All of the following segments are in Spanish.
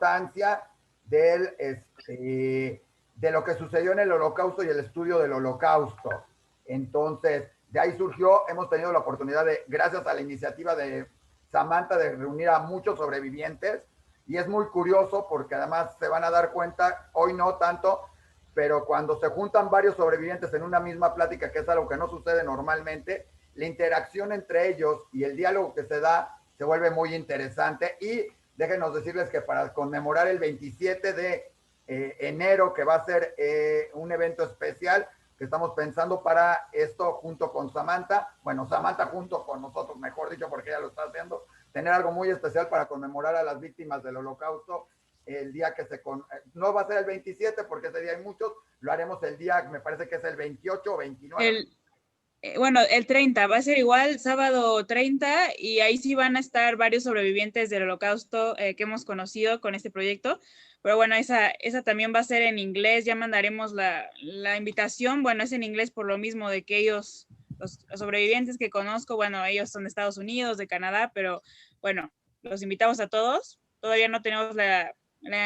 constancia de lo que sucedió en el Holocausto y el estudio del Holocausto. Entonces, de ahí surgió, hemos tenido la oportunidad de, gracias a la iniciativa de Samantha, de reunir a muchos sobrevivientes, y es muy curioso porque además se van a dar cuenta, hoy no tanto, pero cuando se juntan varios sobrevivientes en una misma plática, que es algo que no sucede normalmente, la interacción entre ellos y el diálogo que se da se vuelve muy interesante. Y déjenos decirles que para conmemorar el 27 de enero, que va a ser un evento especial que estamos pensando para esto junto con Samantha, bueno, Samantha junto con nosotros, mejor dicho, porque ella lo está haciendo, tener algo muy especial para conmemorar a las víctimas del Holocausto el día que no va a ser el 27 porque ese día hay muchos, lo haremos el día, me parece que es el 28 o 29. Bueno, el 30, va a ser igual, sábado 30, y ahí sí van a estar varios sobrevivientes del Holocausto que hemos conocido con este proyecto. Pero bueno, esa también va a ser en inglés, ya mandaremos la invitación. Bueno, es en inglés por lo mismo de que ellos, los sobrevivientes que conozco, bueno, ellos son de Estados Unidos, de Canadá, pero bueno, los invitamos a todos. Todavía no tenemos la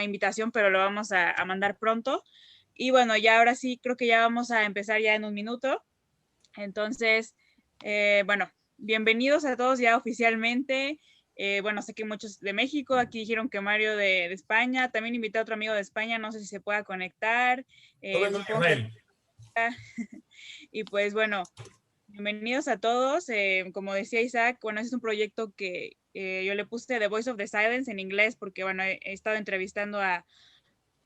invitación, pero lo vamos a mandar pronto. Y bueno, ya ahora sí, creo que ya vamos a empezar ya en un minuto. Entonces, bueno, bienvenidos a todos ya oficialmente. Bueno, sé que muchos de México, aquí dijeron que Mario de España, también invité a otro amigo de España, no sé si se pueda conectar. Y pues bueno, bienvenidos a todos. Como decía Isaac, bueno, es un proyecto que yo le puse The Voice of the Silence en inglés porque, bueno, he estado entrevistando a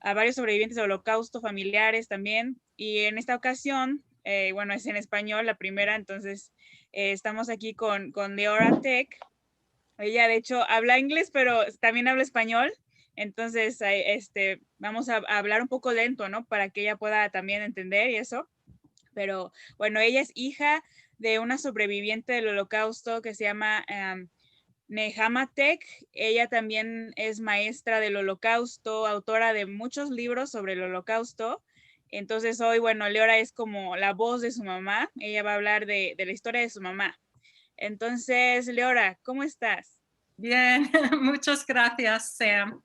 varios sobrevivientes del Holocausto, familiares también, y en esta ocasión, bueno, es en español la primera, entonces estamos aquí con Leora Tech. Ella de hecho habla inglés, pero también habla español, entonces vamos a hablar un poco lento, ¿no? Para que ella pueda también entender y eso, pero bueno, ella es hija de una sobreviviente del Holocausto que se llama Nehama Tech. Ella también es maestra del Holocausto, autora de muchos libros sobre el Holocausto. Entonces hoy, bueno, Leora es como la voz de su mamá. Ella va a hablar de la historia de su mamá. Entonces, Leora, ¿cómo estás? Bien, muchas gracias, Sam.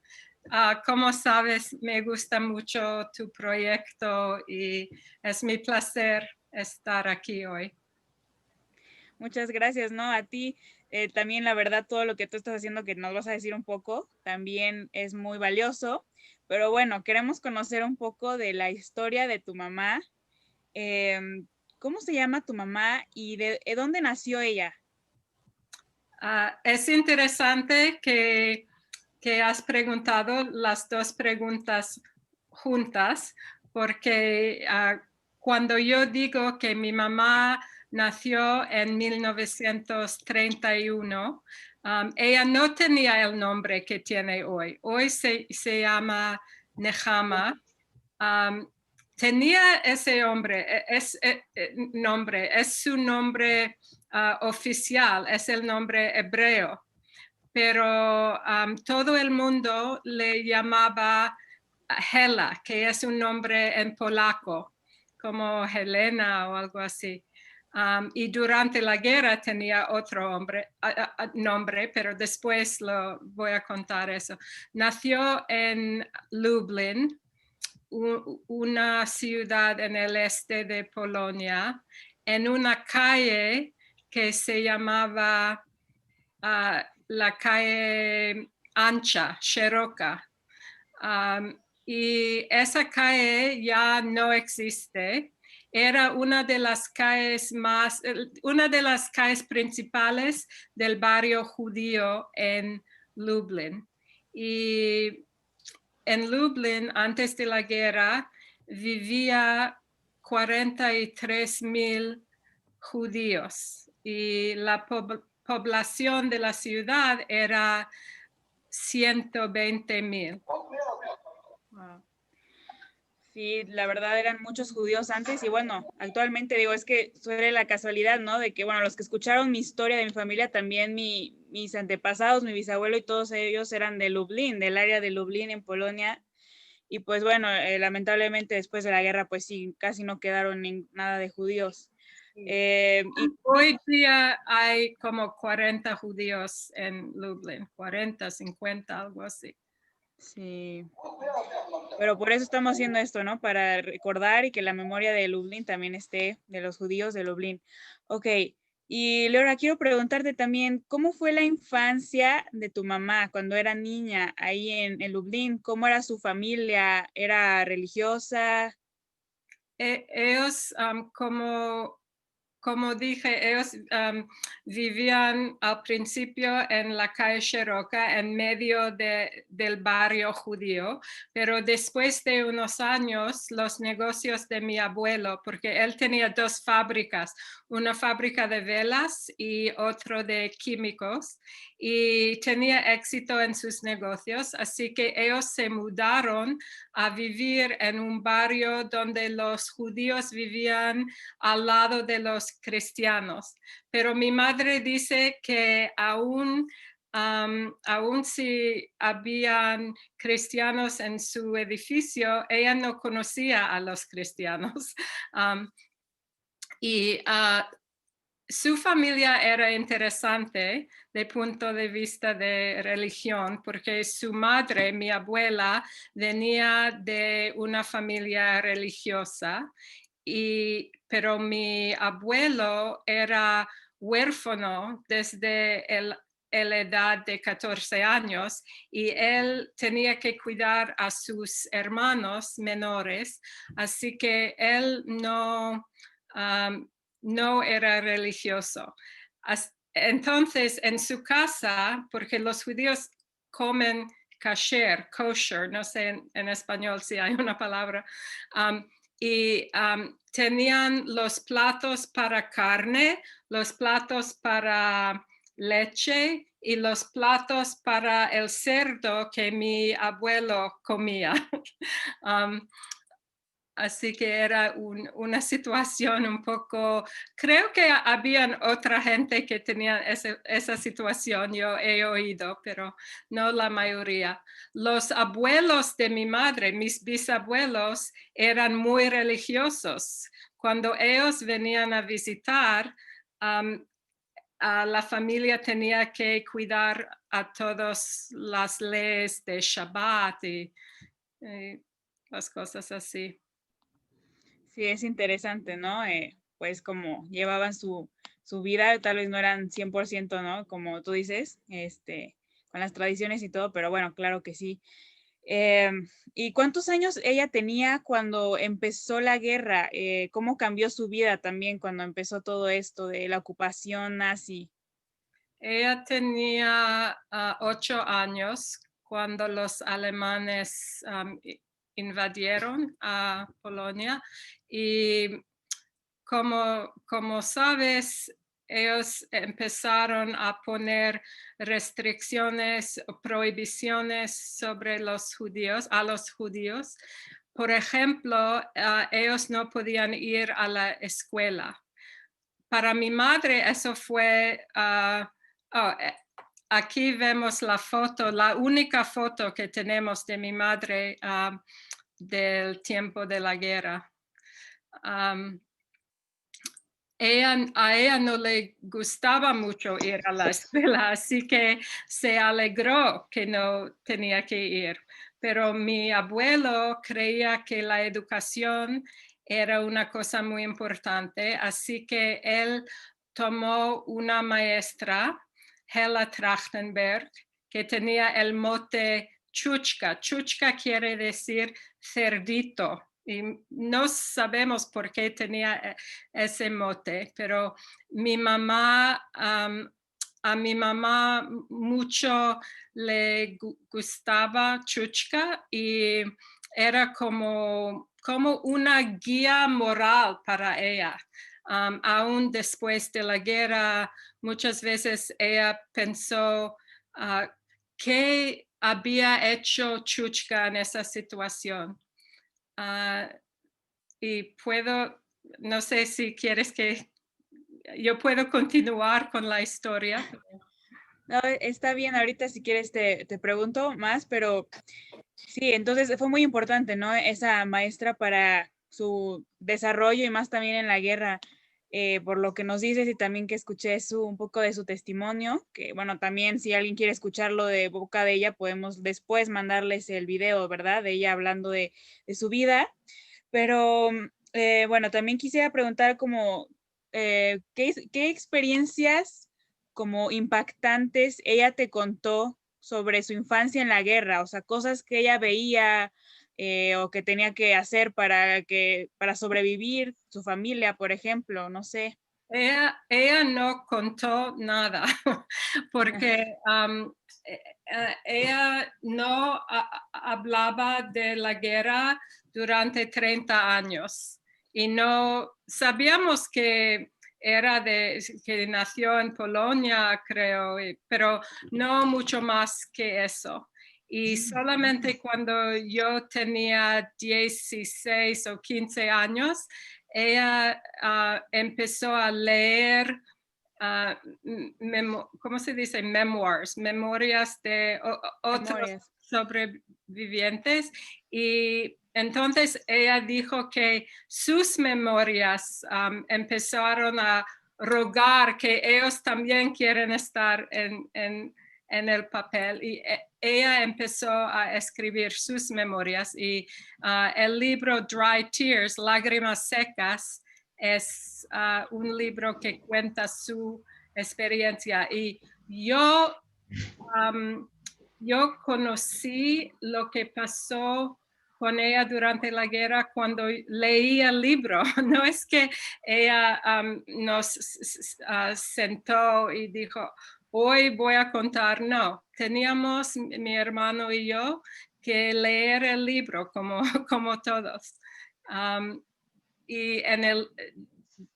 Como sabes, me gusta mucho tu proyecto y es mi placer estar aquí hoy. Muchas gracias, ¿no? A ti también, la verdad, todo lo que tú estás haciendo, que nos vas a decir un poco, también es muy valioso. Pero bueno, queremos conocer un poco de la historia de tu mamá. ¿Cómo se llama tu mamá y de dónde nació ella? Es interesante que has preguntado las dos preguntas juntas, porque cuando yo digo que mi mamá nació en 1931, ella no tenía el nombre que tiene hoy. Hoy se llama Nehama. Tenía ese nombre, es su nombre oficial, es el nombre hebreo, pero todo el mundo le llamaba Hela, que es un nombre en polaco, como Helena o algo así. Y durante la guerra tenía otro nombre, pero después lo voy a contar eso. Nació en Lublin, una ciudad en el este de Polonia, en una calle que se llamaba la calle ancha, Szeroka. Y esa calle ya no existe. Era una de las calles principales del barrio judío en Lublin. Y en Lublin, antes de la guerra, vivía 43,000 judíos y la población de la ciudad era 120,000. Wow. Sí, la verdad eran muchos judíos antes y bueno, actualmente digo, es que suele la casualidad, ¿no? De que, bueno, los que escucharon mi historia de mi familia, también mis antepasados, mi bisabuelo y todos ellos eran de Lublin, del área de Lublin en Polonia. Y pues bueno, lamentablemente después de la guerra, pues sí, casi no quedaron nada de judíos. Hoy día hay como 40 judíos en Lublin, 40, 50, algo así. Sí. Pero por eso estamos haciendo esto, ¿no? Para recordar y que la memoria de Lublin también esté, de los judíos de Lublin. Ok, y Laura, quiero preguntarte también, ¿cómo fue la infancia de tu mamá cuando era niña ahí en Lublin? ¿Cómo era su familia? ¿Era religiosa? Ellos, como dije, ellos vivían al principio en la calle Cherokee, en medio del barrio judío, pero después de unos años, los negocios de mi abuelo, porque él tenía dos fábricas, una fábrica de velas y otro de químicos, y tenía éxito en sus negocios, así que ellos se mudaron a vivir en un barrio donde los judíos vivían al lado de los cristianos. Pero mi madre dice que aún si habían cristianos en su edificio, ella no conocía a los cristianos. Su familia era interesante desde el punto de vista de religión, porque su madre, mi abuela, venía de una familia religiosa, pero mi abuelo era huérfano desde la edad de 14 años y él tenía que cuidar a sus hermanos menores, así que él no era religioso. Entonces, en su casa, porque los judíos comen kosher, no sé en español si hay una palabra, y tenían los platos para carne, los platos para leche y los platos para el cerdo que mi abuelo comía. Así que era una situación un poco, creo que habían otra gente que tenía esa situación, yo he oído, pero no la mayoría. Los abuelos de mi madre, mis bisabuelos, eran muy religiosos. Cuando ellos venían a visitar, a la familia tenía que cuidar a todas las leyes de Shabbat y las cosas así. Sí, es interesante, ¿no? Pues como llevaban su vida, tal vez no eran 100%, ¿no? Como tú dices, con las tradiciones y todo, pero bueno, claro que sí. ¿Y cuántos años ella tenía cuando empezó la guerra? ¿Cómo cambió su vida también cuando empezó todo esto de la ocupación nazi? Ella tenía 8 años cuando los alemanes invadieron a Polonia y como sabes, ellos empezaron a poner restricciones o prohibiciones sobre a los judíos. Por ejemplo, ellos no podían ir a la escuela. Para mi madre eso fue, aquí vemos la foto, la única foto que tenemos de mi madre del tiempo de la guerra. A ella no le gustaba mucho ir a la escuela, así que se alegró que no tenía que ir. Pero mi abuelo creía que la educación era una cosa muy importante, así que él tomó una maestra, Hella Trachtenberg, que tenía el mote Chuchka. Chuchka quiere decir cerdito. Y no sabemos por qué tenía ese mote, pero a mi mamá mucho le gustaba Chuchka y era como una guía moral para ella. Aún después de la guerra, muchas veces ella pensó qué había hecho Chuchka en esa situación. Y no sé si quieres que yo puedo continuar con la historia. No, está bien, ahorita si quieres te pregunto más, pero sí, entonces fue muy importante, ¿no? Esa maestra para su desarrollo y más también en la guerra. por lo que nos dices y también que escuché un poco de su testimonio, que bueno, también si alguien quiere escucharlo de boca de ella, podemos después mandarles el video, ¿verdad? De ella hablando de su vida. Pero bueno, también quisiera preguntar como, ¿qué experiencias como impactantes ella te contó sobre su infancia en la guerra? O sea, cosas que ella veía o que tenía que hacer para sobrevivir, su familia, por ejemplo, no sé. Ella no contó nada porque ella no hablaba de la guerra durante 30 años y no sabíamos que que nació en Polonia, creo, pero no mucho más que eso. Y solamente cuando yo tenía 16 o 15 años, ella empezó a leer, ¿cómo se dice? Memorias de otros sobrevivientes. Y entonces ella dijo que sus memorias empezaron a rogar que ellos también quieren estar en el papel, y ella empezó a escribir sus memorias, y el libro Dry Tears, Lágrimas Secas, es un libro que cuenta su experiencia. Y yo conocí lo que pasó con ella durante la guerra cuando leí el libro. No es que ella nos sentó y dijo, hoy voy a contar. No, teníamos, mi hermano y yo, que leer el libro como todos. Y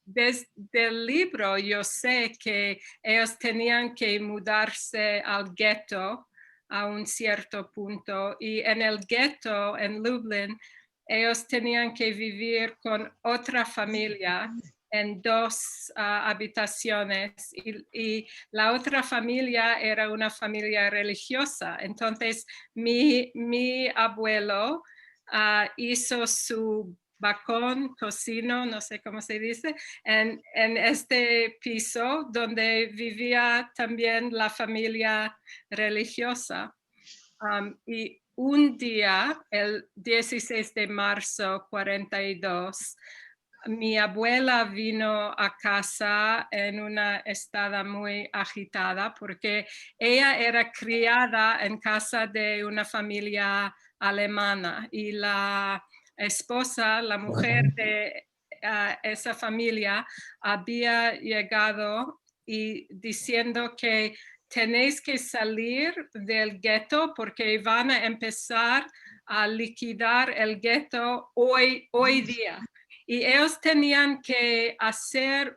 desde el libro yo sé que ellos tenían que mudarse al gueto a un cierto punto, y en el gueto en Lublin ellos tenían que vivir con otra familia en 2 habitaciones, y la otra familia era una familia religiosa. Entonces mi abuelo hizo su balcón, cocina, no sé cómo se dice, en este piso donde vivía también la familia religiosa. Y un día, el 16 de marzo 42, mi abuela vino a casa en una estado muy agitada porque ella era criada en casa de una familia alemana, y la esposa, la mujer de esa familia, había llegado y diciendo que tenéis que salir del gueto porque van a empezar a liquidar el gueto hoy día. Y ellos tenían que hacer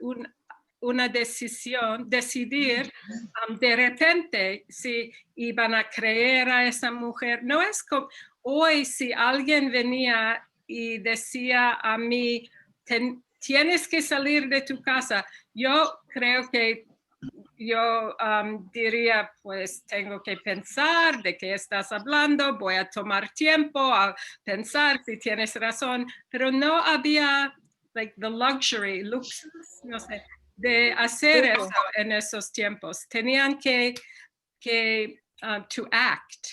una decisión, decidir de repente si iban a creer a esa mujer. No es como hoy, si alguien venía y decía a mí, tienes que salir de tu casa, yo creo que yo diría, pues tengo que pensar de qué estás hablando, voy a tomar tiempo a pensar si tienes razón, pero no había like the luxury, no sé, de hacer eso en esos tiempos. Tenían que to act.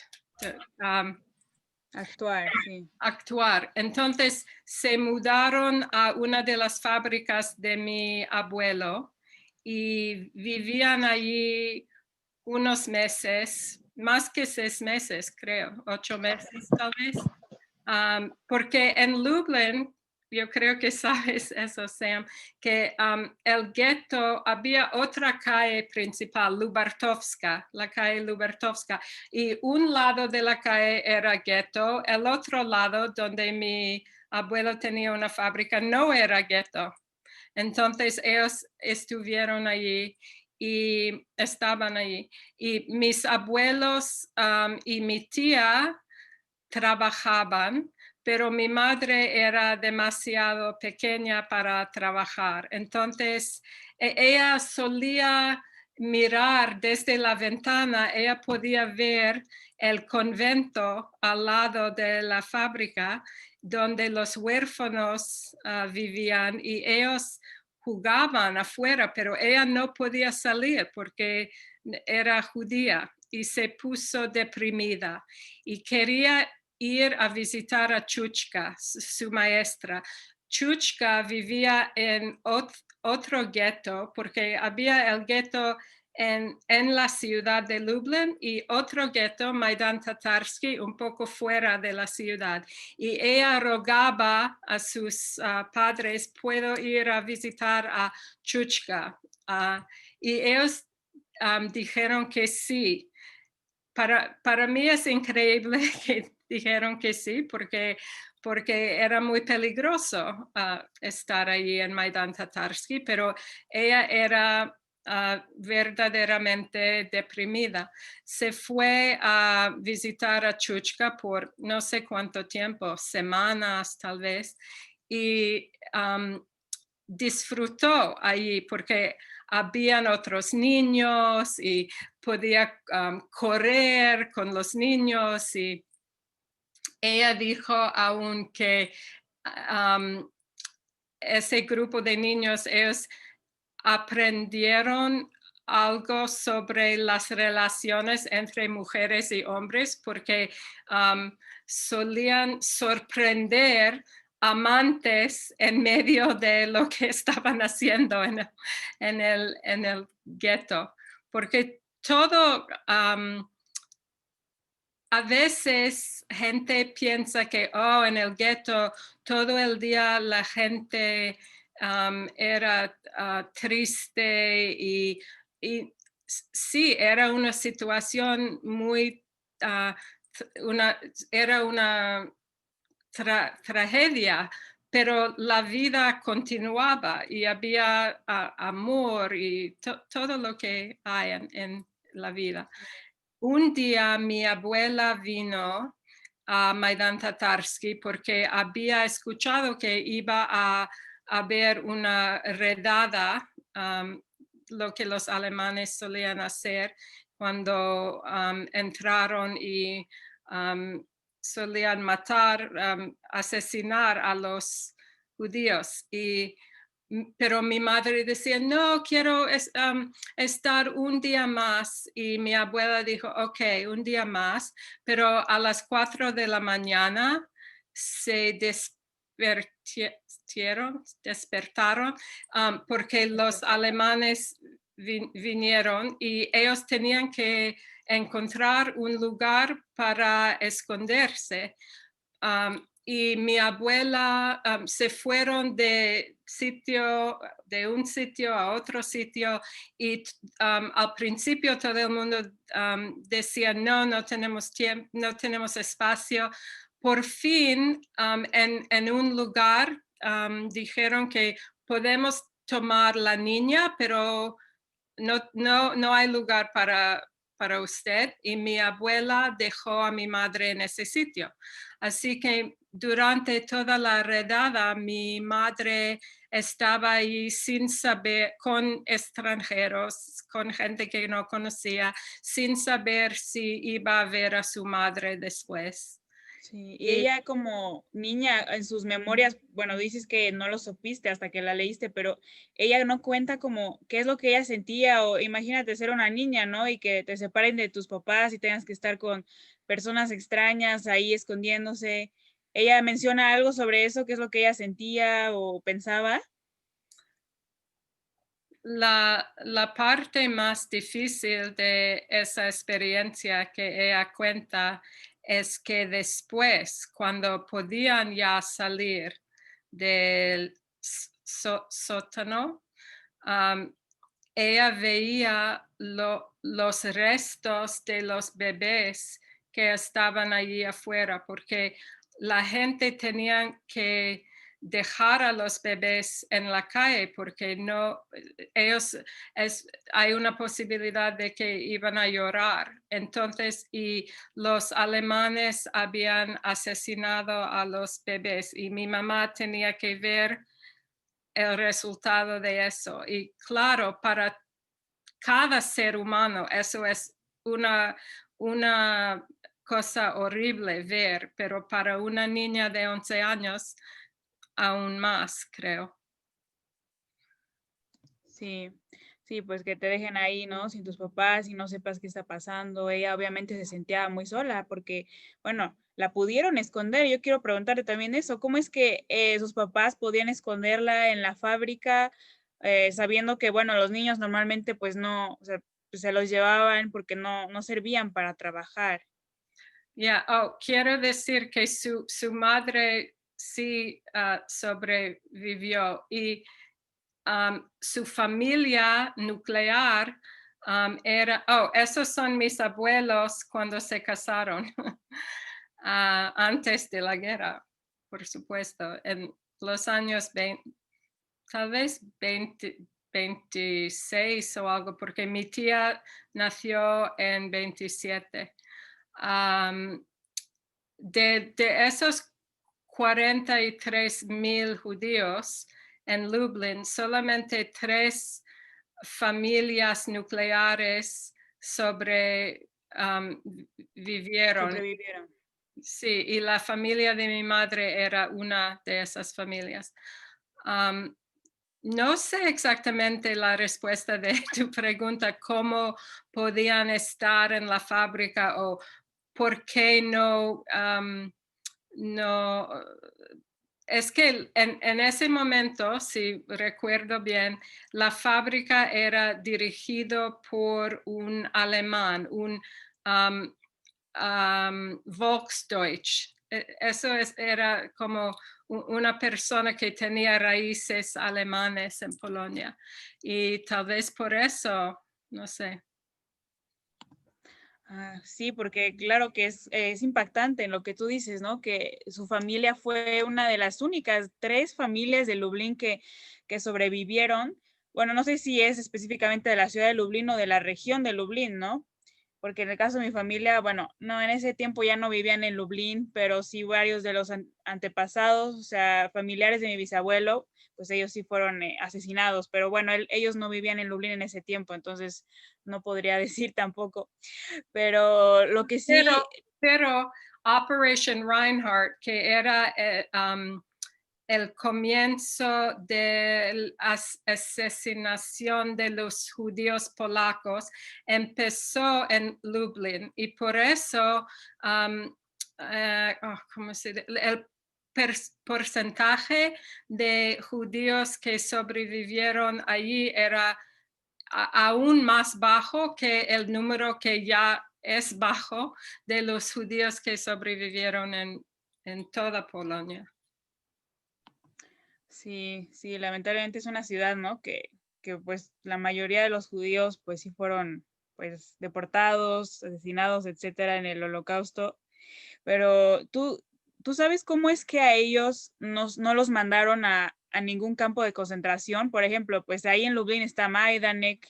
Actuar, sí. Actuar. Entonces se mudaron a una de las fábricas de mi abuelo y vivían allí unos meses, más que 6 meses, creo, 8 meses tal vez, porque en Lublin, yo creo que sabes eso, Sam, que el gueto, había otra calle principal, Lubartowska, la calle Lubartowska, y un lado de la calle era gueto, el otro lado, donde mi abuelo tenía una fábrica, no era gueto. Entonces ellos estuvieron allí y estaban allí. Y mis abuelos y mi tía trabajaban, pero mi madre era demasiado pequeña para trabajar. Entonces ella solía mirar desde la ventana, ella podía ver el convento al lado de la fábrica donde los huérfanos vivían, y ellos jugaban afuera, pero ella no podía salir porque era judía y se puso deprimida y quería ir a visitar a Chuchka, su maestra. Chuchka vivía en otro gueto porque había el gueto en la ciudad de Lublin y otro gueto, Maidan Tatarsky, un poco fuera de la ciudad. Y ella rogaba a sus padres, puedo ir a visitar a Chuchka. Y ellos dijeron que sí. Para mí es increíble que dijeron que sí, porque era muy peligroso estar allí en Maidan Tatarsky, pero ella era verdaderamente deprimida. Se fue a visitar a Chuchka por no sé cuánto tiempo, semanas tal vez, y disfrutó allí porque habían otros niños y podía correr con los niños y ella dijo aún que ese grupo de niños, ellos aprendieron algo sobre las relaciones entre mujeres y hombres porque solían sorprender amantes en medio de lo que estaban haciendo en el gueto, porque todo, a veces gente piensa que en el gueto todo el día la gente era triste y sí, era una situación muy, era una tragedia, pero la vida continuaba y había amor y todo lo que hay en la vida. Un día mi abuela vino a Maidan Tatarsky porque había escuchado que iba a haber una redada, lo que los alemanes solían hacer cuando entraron y solían matar, asesinar a los judíos. Pero mi madre decía, no, quiero estar un día más. Y mi abuela dijo, ok, un día más. Pero a las 4 de la mañana se despertaron porque los alemanes vinieron y ellos tenían que encontrar un lugar para esconderse. Y mi abuela se fueron de un sitio a otro sitio y al principio todo el mundo decía no tenemos tiempo, no tenemos espacio. Por fin en un lugar dijeron que podemos tomar la niña, pero no hay lugar para usted, y mi abuela dejó a mi madre en ese sitio. Así que durante toda la redada mi madre estaba ahí sin saber, con extranjeros, con gente que no conocía, sin saber si iba a ver a su madre después. Sí, y ella como niña en sus memorias, bueno, dices que no lo supiste hasta que la leíste, pero ella no cuenta como qué es lo que ella sentía, o imagínate ser una niña, ¿no? Y que te separen de tus papás y tengas que estar con personas extrañas ahí escondiéndose. ¿Ella menciona algo sobre eso? ¿Qué es lo que ella sentía o pensaba? La parte más difícil de esa experiencia que ella cuenta es que después, cuando podían ya salir del sótano, ella veía los restos de los bebés que estaban allí afuera, porque la gente tenía que dejar a los bebés en la calle porque hay una posibilidad de que iban a llorar. Entonces, y los alemanes habían asesinado a los bebés y mi mamá tenía que ver el resultado de eso. Y claro, para cada ser humano eso es una cosa horrible ver, pero para una niña de 11 años, aún más, creo. Sí, sí, pues que te dejen ahí, ¿no? Sin tus papás y no sepas qué está pasando. Ella obviamente se sentía muy sola porque, bueno, la pudieron esconder. Yo quiero preguntarte también eso, ¿cómo es que sus papás podían esconderla en la fábrica sabiendo que, bueno, los niños normalmente pues no, o sea, pues, se los llevaban porque no servían para trabajar? Yeah. Oh, quiero decir que su madre sí sobrevivió y su familia nuclear era, esos son mis abuelos cuando se casaron, antes de la guerra, por supuesto, en los años 20, tal vez 26 o algo, porque mi tía nació en 27. De esos 43,000 judíos en Lublin, solamente 3 familias nucleares sobrevivieron. Sobrevivieron. Sí, y la familia de mi madre era una de esas familias. No sé exactamente la respuesta de tu pregunta, cómo podían estar en la fábrica o por qué no. Es que en ese momento, si recuerdo bien, la fábrica era dirigido por un alemán, un Volksdeutsch. Eso era como una persona que tenía raíces alemanes en Polonia. Y tal vez por eso, no sé. Sí, porque claro que es impactante en lo que tú dices, ¿no? Que su familia fue una de las únicas 3 familias de Lublin que sobrevivieron. Bueno, no sé si es específicamente de la ciudad de Lublin o de la región de Lublin, ¿no? Porque en el caso de mi familia, bueno, no, en ese tiempo ya no vivían en Lublin, pero sí varios de los antepasados, o sea, familiares de mi bisabuelo, pues ellos sí fueron asesinados, pero bueno, ellos no vivían en Lublin en ese tiempo, entonces no podría decir tampoco. Pero lo que sí, Pero Operation Reinhardt, que era el comienzo de la asesinación de los judíos polacos, empezó en Lublin y por eso ¿cómo se dice? El porcentaje de judíos que sobrevivieron allí era aún más bajo que el número que ya es bajo de los judíos que sobrevivieron en toda Polonia. sí, sí, lamentablemente es una ciudad, ¿no? Que pues la mayoría de los judíos pues sí fueron pues deportados, asesinados, etcétera, en el Holocausto. Pero tú sabes cómo es que a ellos no los mandaron a ningún campo de concentración. Por ejemplo, pues ahí en Lublin está Majdanek,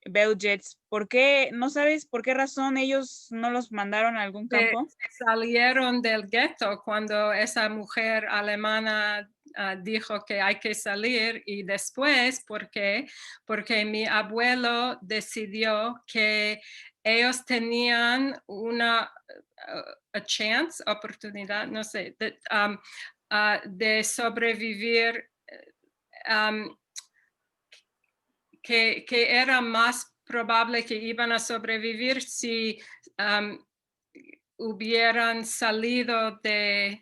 Bełżec. ¿Por qué, no sabes por qué razón ellos no los mandaron a algún campo? Salieron del gueto cuando esa mujer alemana dijo que hay que salir y después, ¿por qué? Porque mi abuelo decidió que ellos tenían una oportunidad, no sé, de sobrevivir, que era más probable que iban a sobrevivir si hubieran salido de,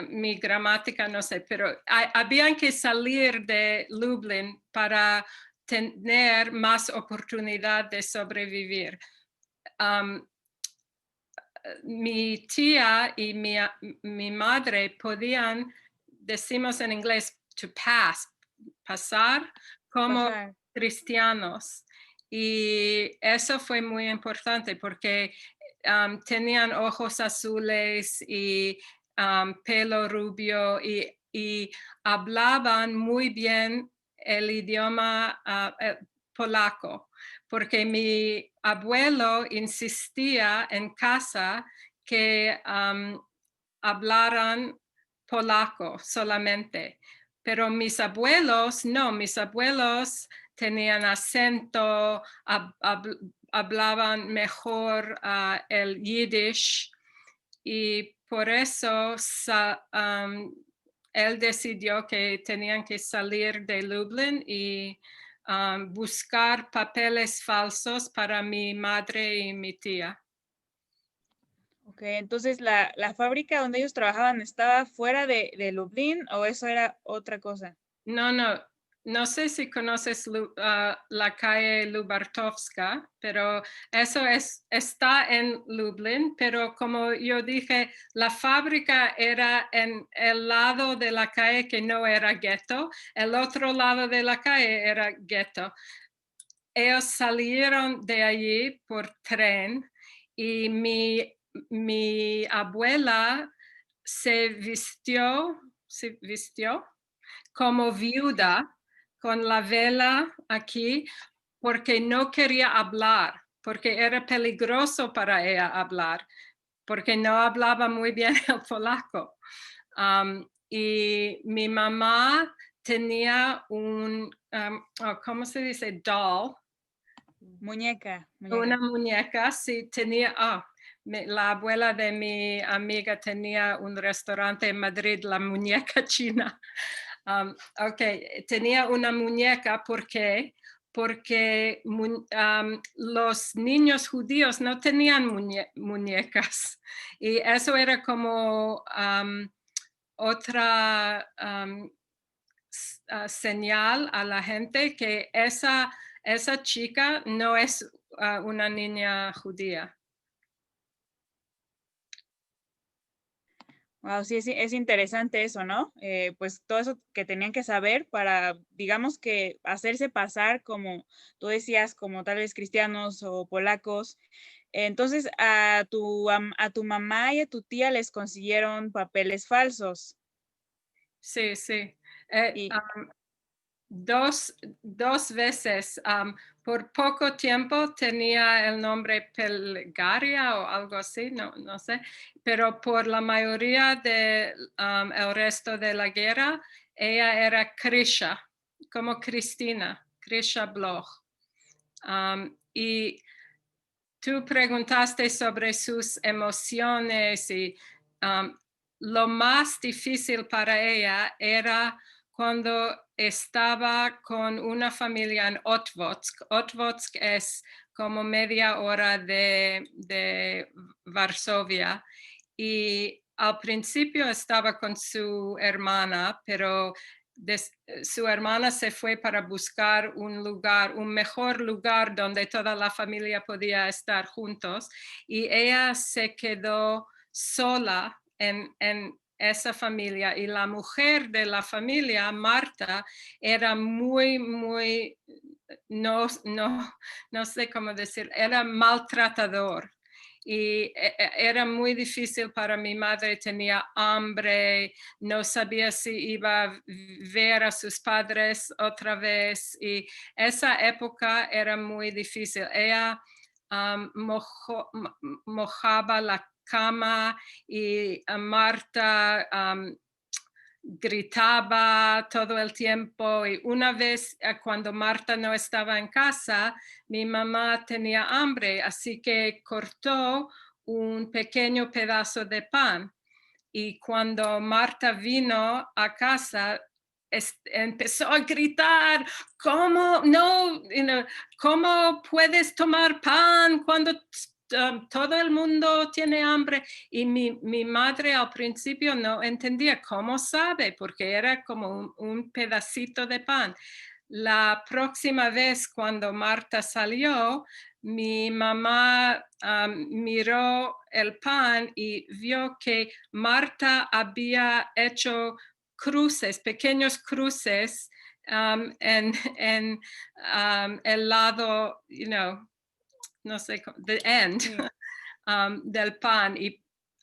mi gramática no sé, pero habían que salir de Lublin para tener más oportunidad de sobrevivir. Mi tía y mi madre podían, decimos en inglés, to pass, pasar como Pasar. cristianos. Y eso fue muy importante porque tenían ojos azules y pelo rubio y hablaban muy bien el idioma polaco, porque mi abuelo insistía en casa que hablaran polaco solamente. Pero mis abuelos, no, mis abuelos tenían acento, hablaban mejor el yiddish y por eso él decidió que tenían que salir de Lublin y buscar papeles falsos para mi madre y mi tía. Ok, entonces la fábrica donde ellos trabajaban estaba fuera de Lublin o eso era otra cosa. No sé si conoces la calle Lubartowska, pero eso está en Lublin, pero como yo dije, la fábrica era en el lado de la calle que no era gueto, el otro lado de la calle era gueto. Ellos salieron de allí por tren y mi abuela se vistió como viuda con la vela aquí porque no quería hablar, porque era peligroso para ella hablar, porque no hablaba muy bien el polaco. Y mi mamá tenía ¿cómo se dice? Doll. Muñeca. Una muñeca, sí, tenía, la abuela de mi amiga tenía un restaurante en Madrid, la muñeca china. Tenía una muñeca, ¿por qué? Porque los niños judíos no tenían muñecas y eso era como otra señal a la gente que esa chica no es una niña judía. Wow, sí, es interesante eso, ¿no? Pues todo eso que tenían que saber para, digamos que hacerse pasar como tú decías, como tal vez cristianos o polacos. Entonces a tu mamá y a tu tía les consiguieron papeles falsos. Sí, sí. Y Dos veces. Por poco tiempo tenía el nombre Pelgaria o algo así, no sé, pero por la mayoría del el resto de la guerra, ella era Krisha, como Cristina, Krisha Bloch. Y tú preguntaste sobre sus emociones y lo más difícil para ella era cuando estaba con una familia en Otwotsk. Otwotsk es como media hora de Varsovia y al principio estaba con su hermana, pero su hermana se fue para buscar un mejor lugar donde toda la familia podía estar juntos y ella se quedó sola en esa familia y la mujer de la familia, Marta, era muy, no sé cómo decir, era maltratador. Y era muy difícil para mi madre, tenía hambre, no sabía si iba a ver a sus padres otra vez y esa época era muy difícil. Ella mojaba la cama y Marta gritaba todo el tiempo y una vez cuando Marta no estaba en casa, mi mamá tenía hambre, así que cortó un pequeño pedazo de pan y cuando Marta vino a casa, empezó a gritar, ¿cómo no? ¿Cómo puedes tomar pan cuando todo el mundo tiene hambre? Y mi madre al principio no entendía cómo sabe, porque era como un pedacito de pan. La próxima vez cuando Marta salió, mi mamá miró el pan y vio que Marta había hecho cruces, pequeños cruces en el lado, no sé, the end sí. del pan y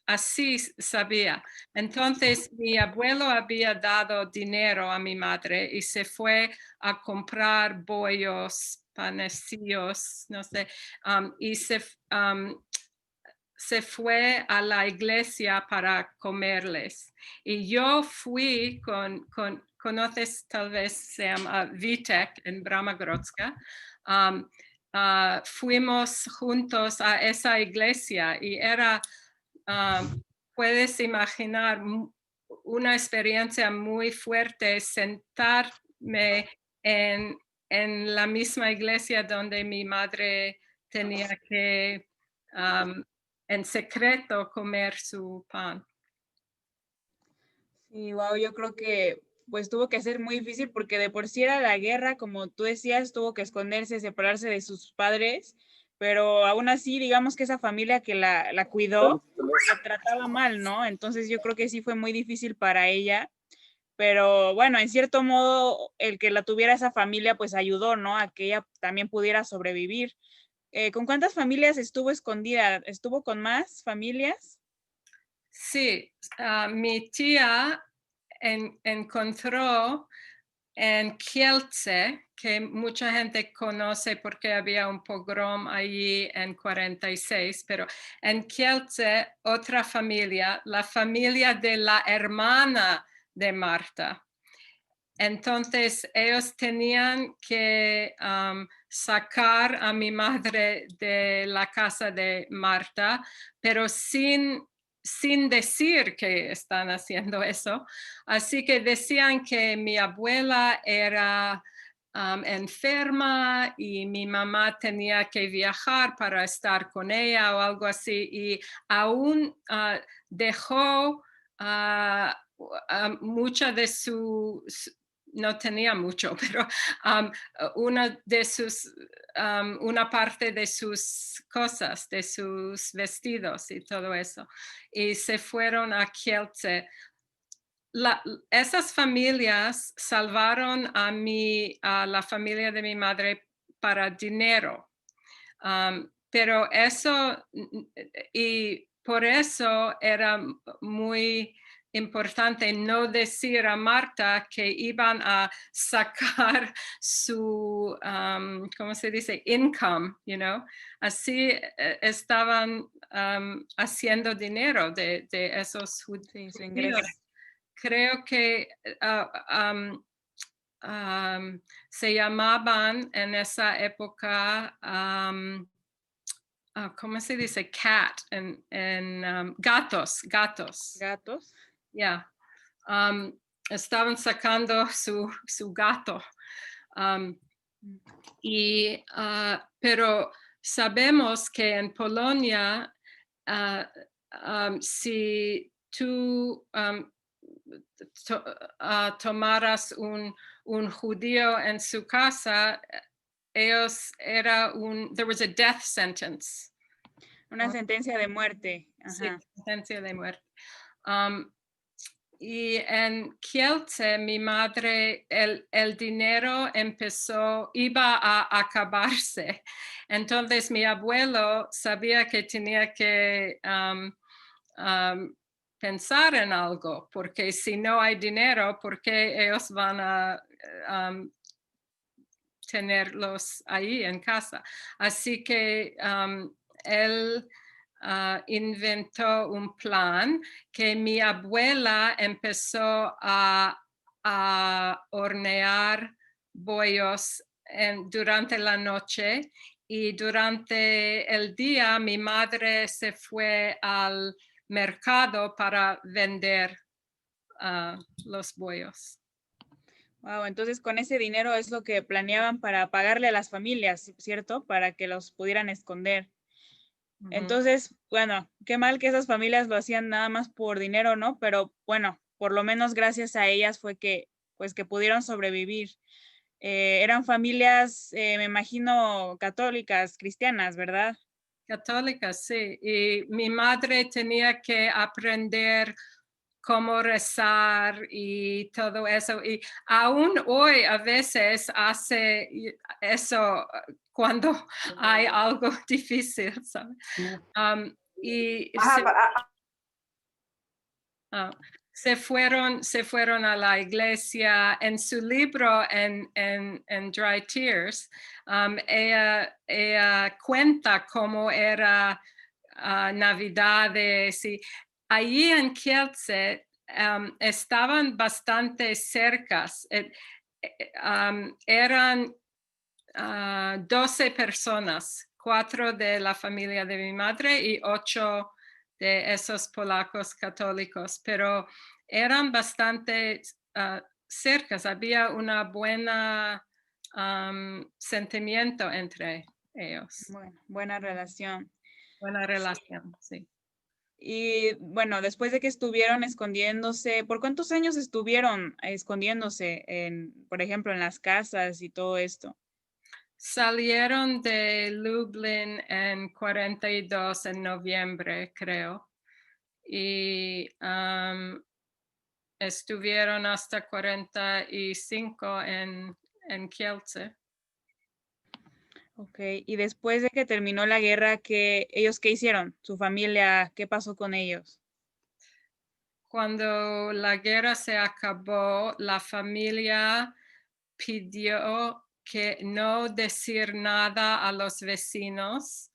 así sabía. Entonces mi abuelo había dado dinero a mi madre y se fue a comprar bollos, panecillos, no sé, y se fue a la iglesia para comerles. Y yo fui conoces tal vez, se llama Vitek en Bramagrodska. Fuimos juntos a esa iglesia y era, puedes imaginar, una experiencia muy fuerte sentarme en en la misma iglesia donde mi madre tenía que en secreto comer su pan. Sí, wow, yo creo que pues tuvo que ser muy difícil porque de por sí era la guerra, como tú decías, tuvo que esconderse, separarse de sus padres, pero aún así, digamos que esa familia que la cuidó, la trataba mal, ¿no? Entonces yo creo que sí fue muy difícil para ella, pero bueno, en cierto modo, el que la tuviera esa familia, pues ayudó, ¿no? A que ella también pudiera sobrevivir. ¿Con cuántas familias estuvo escondida? ¿Estuvo con más familias? Sí, mi tía encontró en Kielce, que mucha gente conoce porque había un pogrom allí en 46, pero en Kielce otra familia, la familia de la hermana de Marta. Entonces ellos tenían que sacar a mi madre de la casa de Marta, pero sin decir que están haciendo eso. Así que decían que mi abuela era enferma y mi mamá tenía que viajar para estar con ella o algo así. Y aún dejó mucha de no tenía mucho, pero una parte de sus cosas, de sus vestidos y todo eso. Y se fueron a Kielce. Esas familias salvaron a la familia de mi madre para dinero. Pero eso, y por eso era muy importante no decir a Marta que iban a sacar su, ¿cómo se dice? Income, Así estaban haciendo dinero de esos Sí, su ingreso. judíos. Creo que se llamaban en esa época ¿cómo se dice? Cat, gatos. Gatos. Yeah. Estaban sacando su gato. Pero sabemos que en Polonia, si tú tomaras un judío en su casa, there was a death sentence. Una sentencia de muerte. Sí, Ajá. sentencia de muerte. Y en Kielce, mi madre, el dinero iba a acabarse. Entonces mi abuelo sabía que tenía que pensar en algo, porque si no hay dinero, ¿por qué ellos van a tenerlos ahí en casa? Así que él inventó un plan que mi abuela empezó a hornear bollos durante la noche, y durante el día mi madre se fue al mercado para vender los bollos. Wow, entonces con ese dinero es lo que planeaban para pagarle a las familias, ¿cierto? Para que los pudieran esconder. Entonces, bueno, qué mal que esas familias lo hacían nada más por dinero, ¿no? Pero bueno, por lo menos gracias a ellas fue que, pues, que pudieron sobrevivir. Eran familias, me imagino, católicas, cristianas, ¿verdad? Católicas, sí. Y mi madre tenía que aprender cómo rezar y todo eso. Y aún hoy a veces hace eso cuando hay algo difícil, ¿sabes? Se fueron a la iglesia. En su libro, en Dry Tears, ella cuenta cómo era Navidades. Y allí en Kielce estaban bastante cercas. Eran 12 personas, 4 de la familia de mi madre y 8 de esos polacos católicos, pero eran bastante cercas. Había una buena sentimiento entre ellos. Bueno, buena relación. Buena relación, sí. Y bueno, después de que estuvieron escondiéndose, ¿por cuántos años estuvieron escondiéndose por ejemplo, en las casas y todo esto? Salieron de Lublin en 42 en noviembre, creo. Y estuvieron hasta 45 en Kielce. Ok, y después de que terminó la guerra, ¿ellos qué hicieron? ¿Su familia, qué pasó con ellos? Cuando la guerra se acabó, la familia pidió que no decir nada a los vecinos.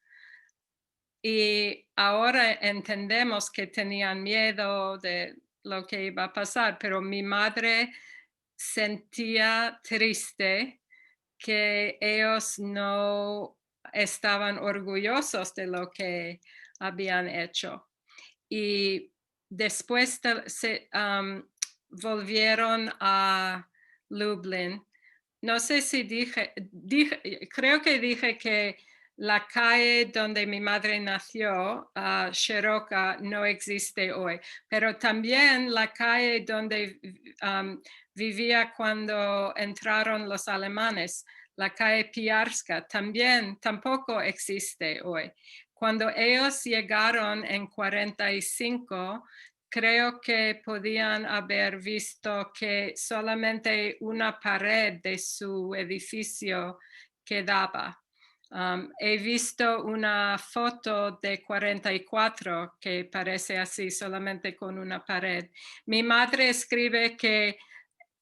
Y ahora entendemos que tenían miedo de lo que iba a pasar, pero mi madre sentía triste que ellos no estaban orgullosos de lo que habían hecho. Y después volvieron a Lublin. No sé si creo que dije que la calle donde mi madre nació, Shiroka, no existe hoy, pero también la calle donde vivía cuando entraron los alemanes, la calle Piarska, tampoco existe hoy. Cuando ellos llegaron en 45, creo que podían haber visto que solamente una pared de su edificio quedaba. He visto una foto de 44 que parece así, solamente con una pared. Mi madre escribe que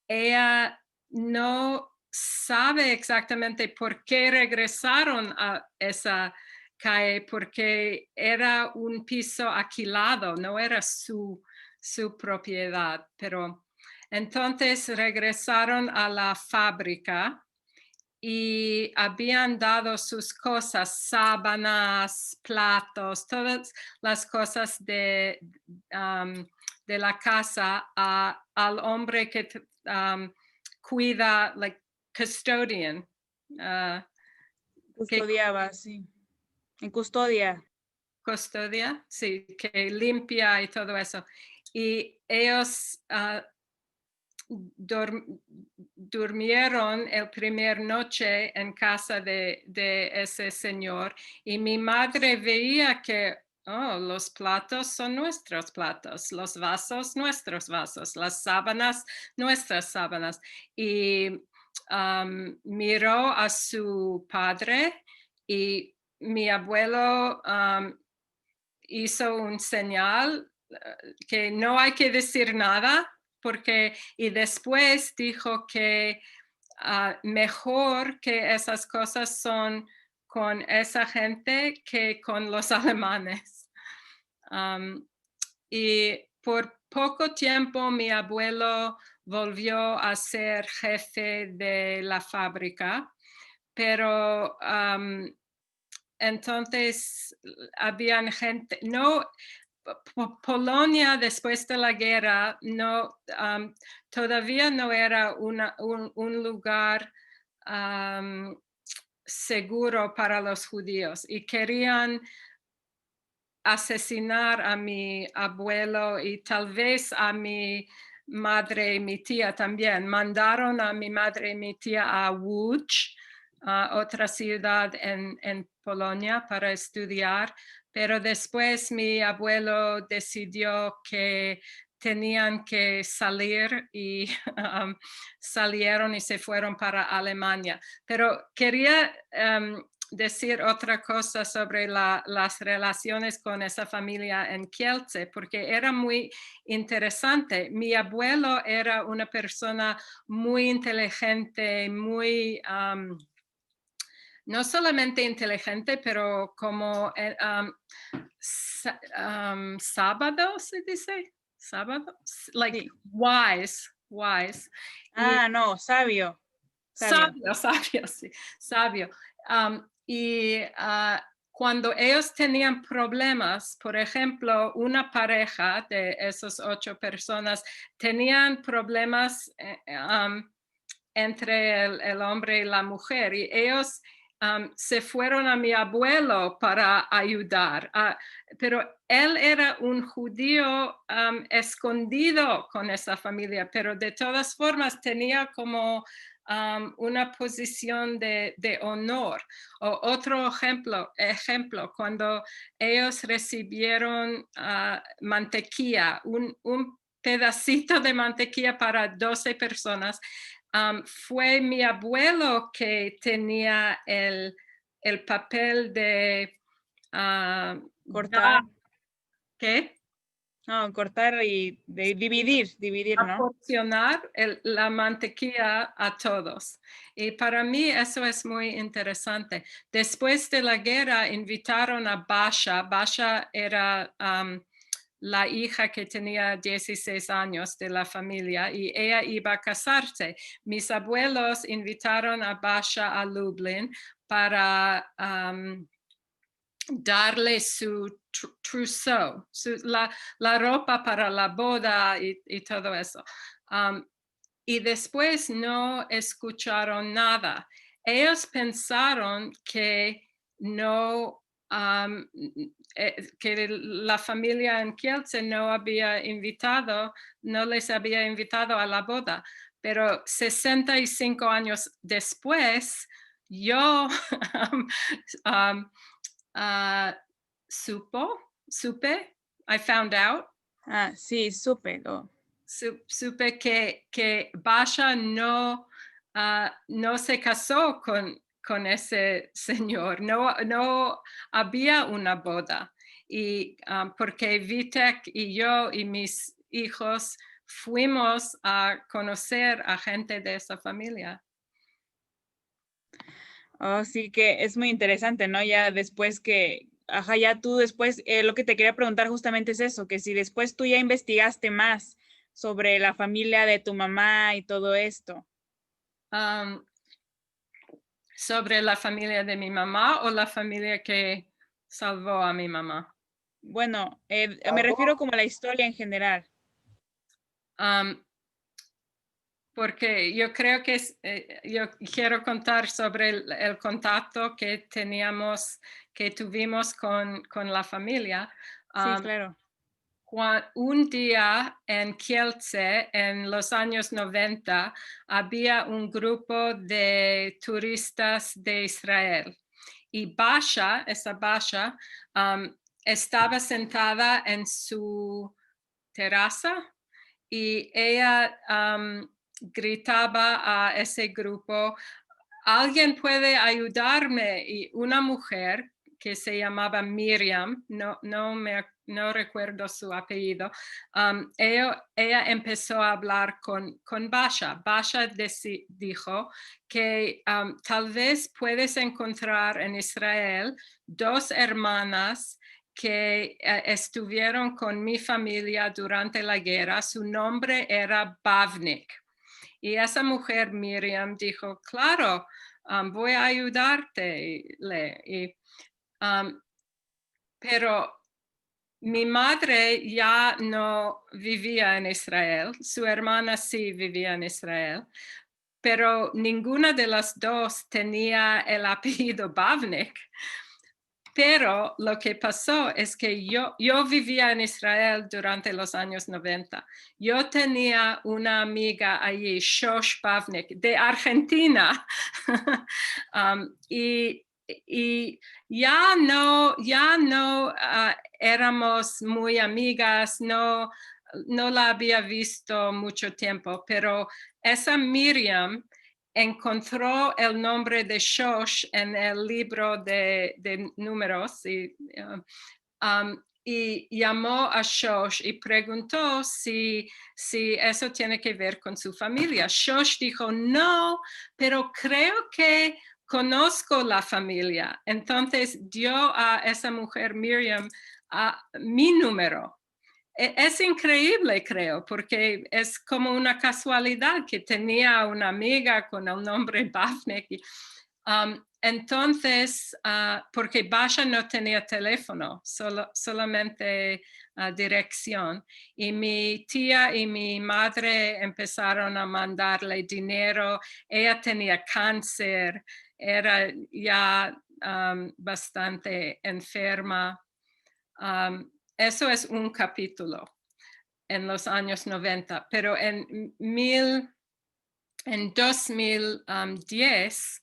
ella no sabe exactamente por qué regresaron a esa calle, porque era un piso alquilado, no era su propiedad. Pero entonces regresaron a la fábrica y habían dado sus cosas, sábanas, platos, todas las cosas de la casa al hombre que cuida, like custodian. Custodiaba, sí. En custodia. Custodia, sí, que limpia y todo eso. Y ellos durmieron el primer noche en casa de ese señor y mi madre veía que los platos son nuestros platos, los vasos nuestros vasos, las sábanas nuestras sábanas. Y miró a su padre y mi abuelo hizo un señal que no hay que decir nada, y después dijo que mejor que esas cosas son con esa gente que con los alemanes. Y por poco tiempo mi abuelo volvió a ser jefe de la fábrica, pero entonces habían gente, Polonia después de la guerra todavía no era un lugar seguro para los judíos y querían asesinar a mi abuelo y tal vez a mi madre y mi tía también. Mandaron a mi madre y mi tía a Łódź, otra ciudad en Polonia, para estudiar, pero después mi abuelo decidió que tenían que salir y salieron y se fueron para Alemania. Pero quería decir otra cosa sobre las relaciones con esa familia en Kielce, porque era muy interesante. Mi abuelo era una persona muy inteligente, muy no solamente inteligente, pero como sábado, se dice, sábado, like Sí. wise. No, sabio. Sabio, sí, sabio. Y cuando ellos tenían problemas, por ejemplo, una pareja de esas 8 personas tenían problemas entre el hombre y la mujer, y ellos se fueron a mi abuelo para ayudar, pero él era un judío escondido con esa familia, pero de todas formas tenía como una posición de honor. Otro ejemplo, cuando ellos recibieron mantequilla, un pedacito de mantequilla para 12 personas, fue mi abuelo que tenía el papel de Cortar. ¿qué? No, cortar y dividir, ¿no? Proporcionar la mantequilla a todos. Y para mí eso es muy interesante. Después de la guerra invitaron a Basha. Basha era la hija que tenía 16 años de la familia y ella iba a casarse. Mis abuelos invitaron a Basha a Lublin para darle su trousseau, la ropa para la boda y todo eso. Y después no escucharon nada. Ellos pensaron que no, que la familia en Kielce no les había invitado a la boda. Pero 65 años después, yo supe, I found out. Sí, supe. Supe que Basha no se casó con ese señor, no había una boda. Y porque Vitek y yo y mis hijos fuimos a conocer a gente de esa familia. Oh, sí, que es muy interesante, ¿no? Ya después ya tú después, lo que te quería preguntar justamente es eso, que si después tú ya investigaste más sobre la familia de tu mamá y todo esto. ¿Sobre la familia de mi mamá o la familia que salvó a mi mamá? Bueno, me refiero como a la historia en general. Porque yo creo que yo quiero contar sobre el contacto que tuvimos con la familia. Sí, claro. Un día en Kielce, en los años 90, había un grupo de turistas de Israel. Y Basha, estaba sentada en su terraza y ella gritaba a ese grupo, ¿alguien puede ayudarme? Y una mujer que se llamaba Miriam, no recuerdo su apellido, ella empezó a hablar con Basha. Basha dijo que tal vez puedes encontrar en Israel 2 hermanas que estuvieron con mi familia durante la guerra. Su nombre era Bavnik. Y esa mujer, Miriam, dijo, claro, voy a ayudarte. Pero mi madre ya no vivía en Israel, su hermana sí vivía en Israel, pero ninguna de las dos tenía el apellido Bavnik. Pero lo que pasó es que yo vivía en Israel durante los años 90. Yo tenía una amiga allí, Shosh Bavnik, de Argentina. Y ya no éramos muy amigas, no la había visto mucho tiempo, pero esa Miriam encontró el nombre de Shosh en el libro de números y llamó a Shosh y preguntó si eso tiene que ver con su familia. Shosh dijo, no, pero creo que conozco la familia. Entonces dio a esa mujer, Miriam, mi número. Es increíble, creo, porque es como una casualidad que tenía una amiga con el nombre Bavnik. Entonces, porque Basha no tenía teléfono, solamente dirección. Y mi tía y mi madre empezaron a mandarle dinero. Ella tenía cáncer, era ya bastante enferma. Eso es un capítulo en los años 90, pero en 2010,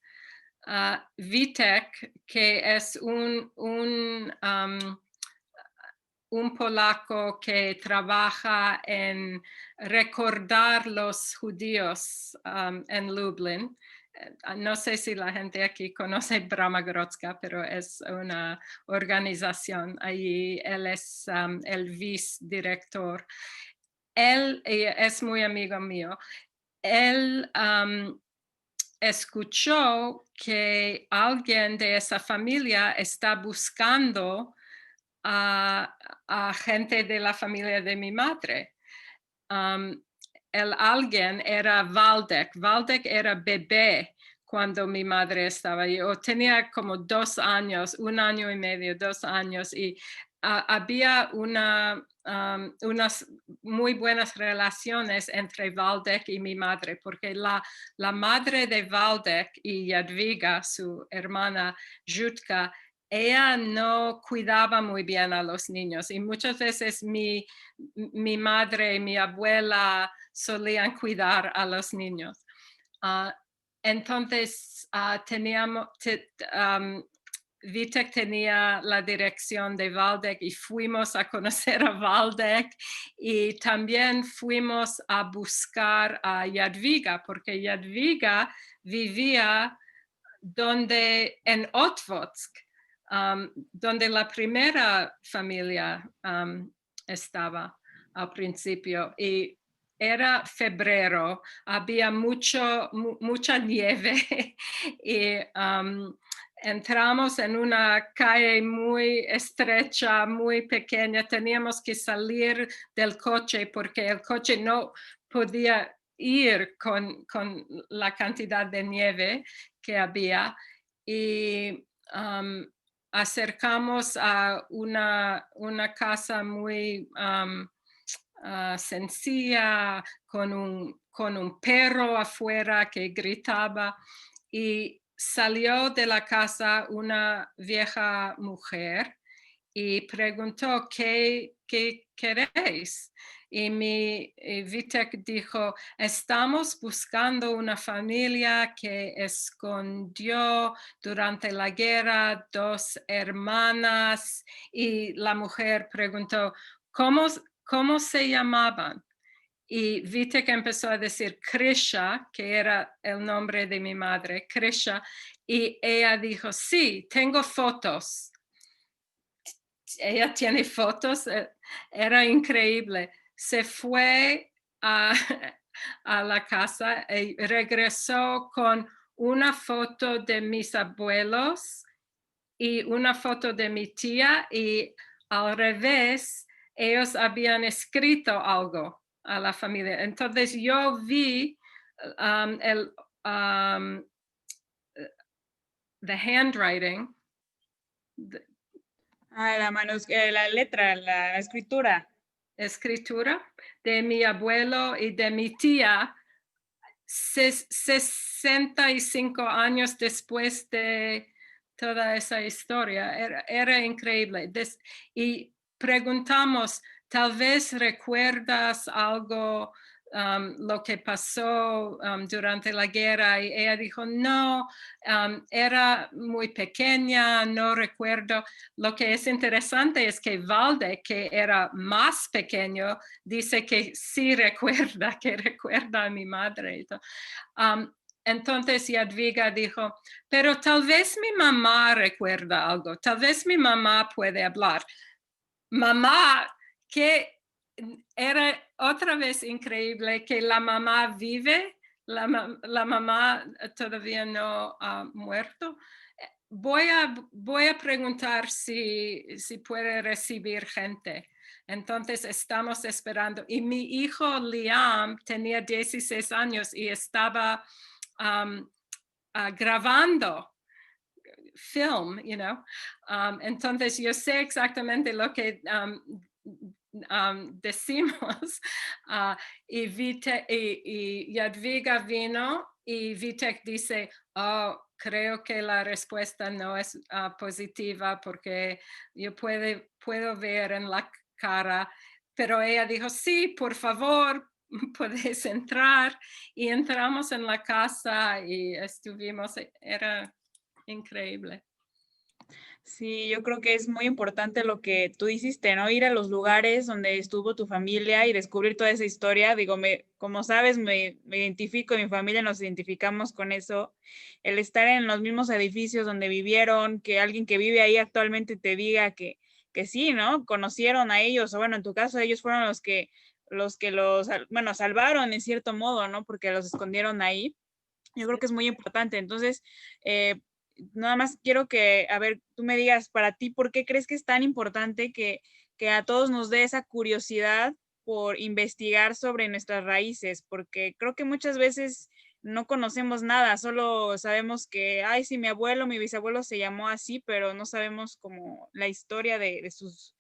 Vitek, que es un polaco que trabaja en recordar los judíos en Lublin. No sé si la gente aquí conoce Brama Grodzka, pero es una organización allí. Él es el vicedirector. Él es muy amigo mío. Él escuchó que alguien de esa familia está buscando a gente de la familia de mi madre. El alguien era Valdek. Valdek era bebé cuando mi madre estaba ahí, o tenía como 2 años, 1 año y medio, 2 años, y había unas muy buenas relaciones entre Valdek y mi madre, porque la madre de Valdek y Jadwiga, su hermana Jutka, ella no cuidaba muy bien a los niños, y muchas veces mi madre y mi abuela solían cuidar a los niños. Entonces, Vitek tenía la dirección de Valdek y fuimos a conocer a Valdek, y también fuimos a buscar a Jadwiga, porque Jadwiga vivía en Otvotsk, donde la primera familia estaba al principio, y era febrero, había mucha nieve y entramos en una calle muy estrecha, muy pequeña. Teníamos que salir del coche porque el coche no podía ir con la cantidad de nieve que había, y acercamos a una casa muy sencilla, con un perro afuera que gritaba, y salió de la casa una vieja mujer y preguntó, ¿qué queréis? Y Vitek dijo, estamos buscando una familia que escondió durante la guerra 2 hermanas. Y la mujer preguntó, ¿cómo se llamaban? Y Vitek empezó a decir Krisha, que era el nombre de mi madre, Krisha, y ella dijo, sí, tengo fotos. Ella tiene fotos, era increíble. Se fue a la casa y regresó con una foto de mis abuelos y una foto de mi tía, y al revés, ellos habían escrito algo a la familia. Entonces yo vi the handwriting. La letra, la escritura de mi abuelo y de mi tía 65 años después de toda esa historia. Era increíble. Y preguntamos, tal vez recuerdas algo, lo que pasó durante la guerra, y ella dijo, no, era muy pequeña, no recuerdo. Lo que es interesante es que Valdek, que era más pequeño, dice que sí recuerda a mi madre. Entonces Jadwiga dijo, pero tal vez mi mamá recuerda algo, tal vez mi mamá puede hablar. Mamá, que era otra vez increíble que la mamá vive, la mamá todavía no ha muerto. Voy a preguntar si puede recibir gente. Entonces estamos esperando. Y mi hijo Liam tenía 16 años y estaba grabando film, entonces yo sé exactamente lo que decimos. Y Jadwiga vino y Vitek dice, oh, creo que la respuesta no es positiva porque yo puedo ver en la cara, pero ella dijo, sí, por favor, podéis entrar. Y entramos en la casa y estuvimos, era increíble. Sí, yo creo que es muy importante lo que tú hiciste, ¿no? Ir a los lugares donde estuvo tu familia y descubrir toda esa historia. Digo, como sabes, me identifico y mi familia nos identificamos con eso. El estar en los mismos edificios donde vivieron, que alguien que vive ahí actualmente te diga que sí, ¿no? Conocieron a ellos, o bueno, en tu caso, ellos fueron bueno, salvaron en cierto modo, ¿no? Porque los escondieron ahí. Yo creo que es muy importante. Entonces, nada más quiero que, a ver, tú me digas para ti, ¿por qué crees que es tan importante que a todos nos dé esa curiosidad por investigar sobre nuestras raíces? Porque creo que muchas veces no conocemos nada, solo sabemos que, ay, sí, mi abuelo, mi bisabuelo se llamó así, pero no sabemos como la historia de sus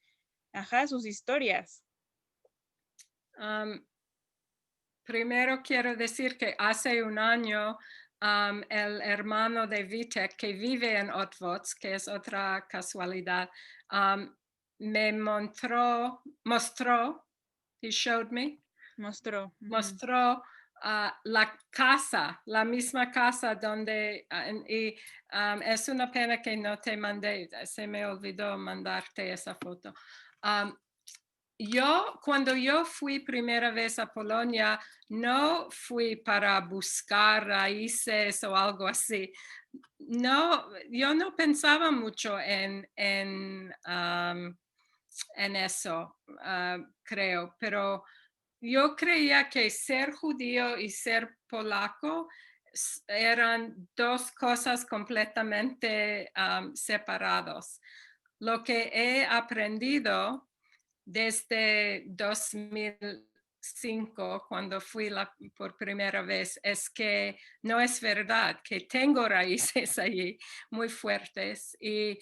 historias. Primero quiero decir que hace un año el hermano de Vitek que vive en Otvoz, que es otra casualidad, me mostró, he showed me, Mostró. mostró la casa, la misma casa donde, es una pena que no te mandé, se me olvidó mandarte esa foto. Cuando yo fui primera vez a Polonia, no fui para buscar raíces o algo así. No, yo no pensaba mucho en eso, creo, pero yo creía que ser judío y ser polaco eran dos cosas completamente separados. Lo que he aprendido desde 2005, cuando fui por primera vez, es que no es verdad, que tengo raíces allí muy fuertes. Y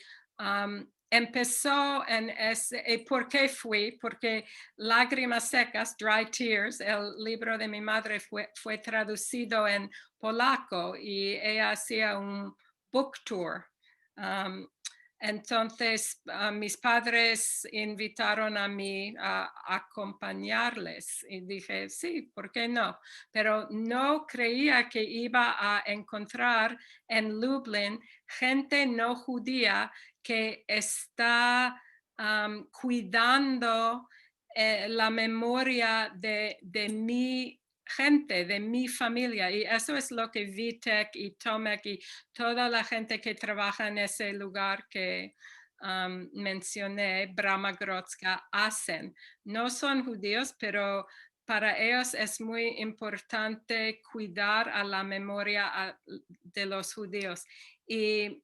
empezó en ese, ¿por qué fui? Porque Lágrimas Secas, Dry Tears, el libro de mi madre fue traducido en polaco y ella hacía un book tour. Entonces, mis padres invitaron a mí a acompañarles y dije, sí, ¿por qué no? Pero no creía que iba a encontrar en Lublin gente no judía que está cuidando la memoria de mi gente, de mi familia, y eso es lo que Vitek y Tomek y toda la gente que trabaja en ese lugar que mencioné, Bramagrotska, hacen. No son judíos, pero para ellos es muy importante cuidar a la memoria de los judíos. Y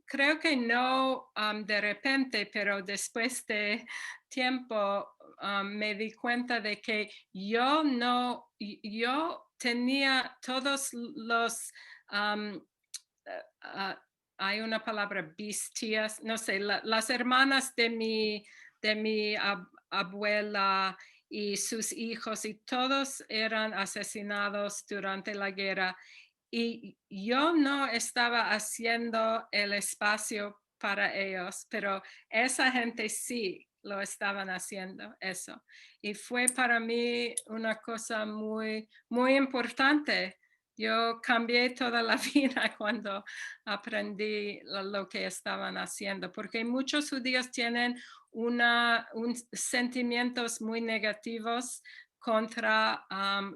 creo que no de repente, pero después de tiempo me di cuenta de que yo tenía todos los, hay una palabra, bestías, no sé, las hermanas de mi abuela y sus hijos, y todos eran asesinados durante la guerra. Y yo no estaba haciendo el espacio para ellos, pero esa gente sí lo estaban haciendo eso. Y fue para mí una cosa muy, muy importante. Yo cambié toda la vida cuando aprendí lo que estaban haciendo, porque muchos judíos tienen sentimientos muy negativos contra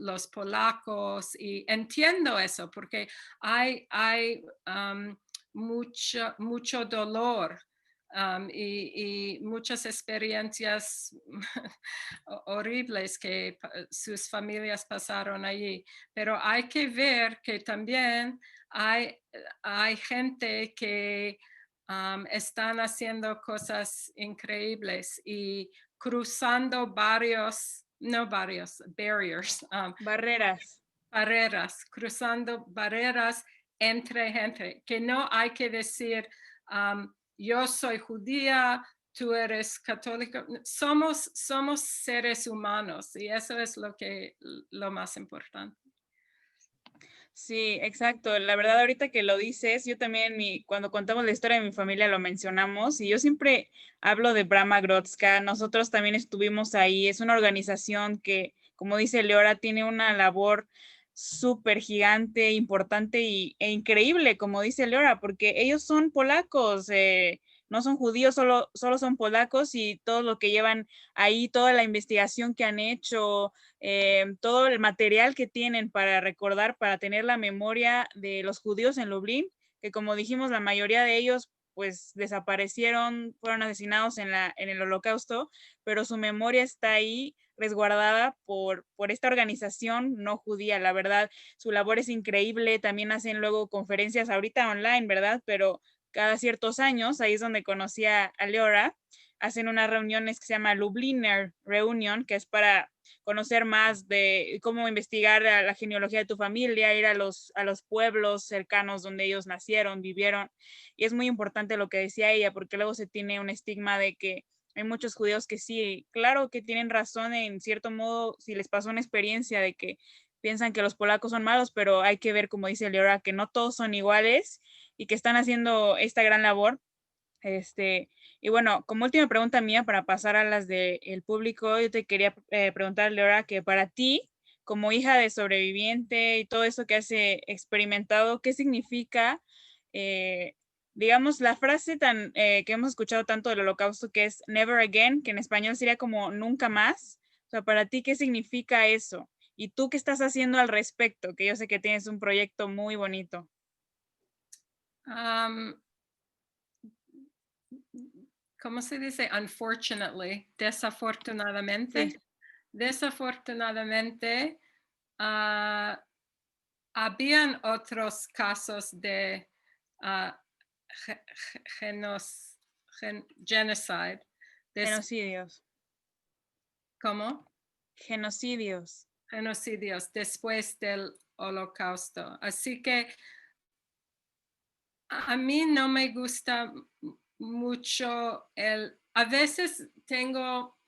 los polacos, y entiendo eso porque hay mucho dolor y muchas experiencias horribles que sus familias pasaron allí, pero hay que ver que también hay gente que están haciendo cosas increíbles y cruzando barriers, Barreras. cruzando barreras entre gente, que no hay que decir Yo soy judía, tú eres católico. Somos seres humanos y eso es lo más importante. Sí, exacto. La verdad, ahorita que lo dices, yo también cuando contamos la historia de mi familia lo mencionamos y yo siempre hablo de Brahma Grodska. Nosotros también estuvimos ahí. Es una organización que, como dice Leora, tiene una labor súper gigante, importante e increíble, como dice Leora, porque ellos son polacos, no son judíos, solo son polacos y todo lo que llevan ahí, toda la investigación que han hecho, todo el material que tienen para recordar, para tener la memoria de los judíos en Lublin, que como dijimos, la mayoría de ellos pues desaparecieron, fueron asesinados en el Holocausto, pero su memoria está ahí resguardada por esta organización no judía. La verdad, su labor es increíble. También hacen luego conferencias ahorita online, ¿verdad? Pero cada ciertos años, ahí es donde conocí a Leora, hacen unas reuniones que se llama Lubliner Reunion, que es para conocer más de cómo investigar la genealogía de tu familia, ir a los pueblos cercanos donde ellos nacieron, vivieron. Y es muy importante lo que decía ella, porque luego se tiene un estigma de que hay muchos judíos que sí, claro que tienen razón en cierto modo, si les pasó una experiencia de que piensan que los polacos son malos, pero hay que ver, como dice Leora, que no todos son iguales y que están haciendo esta gran labor. Y bueno, como última pregunta mía para pasar a las del público, yo te quería preguntar, Leora, que para ti, como hija de sobreviviente y todo eso que has experimentado, ¿qué significa, digamos, la frase que hemos escuchado tanto del Holocausto, que es never again, que en español sería como nunca más? O sea, para ti, ¿qué significa eso? ¿Y tú qué estás haciendo al respecto? Que yo sé que tienes un proyecto muy bonito. ¿Cómo se dice? Unfortunately, desafortunadamente. Sí. Desafortunadamente, habían otros casos de genocide. Genocidios. ¿Cómo? Genocidios. Genocidios después del Holocausto. Así que a mí no me gusta mucho a veces tengo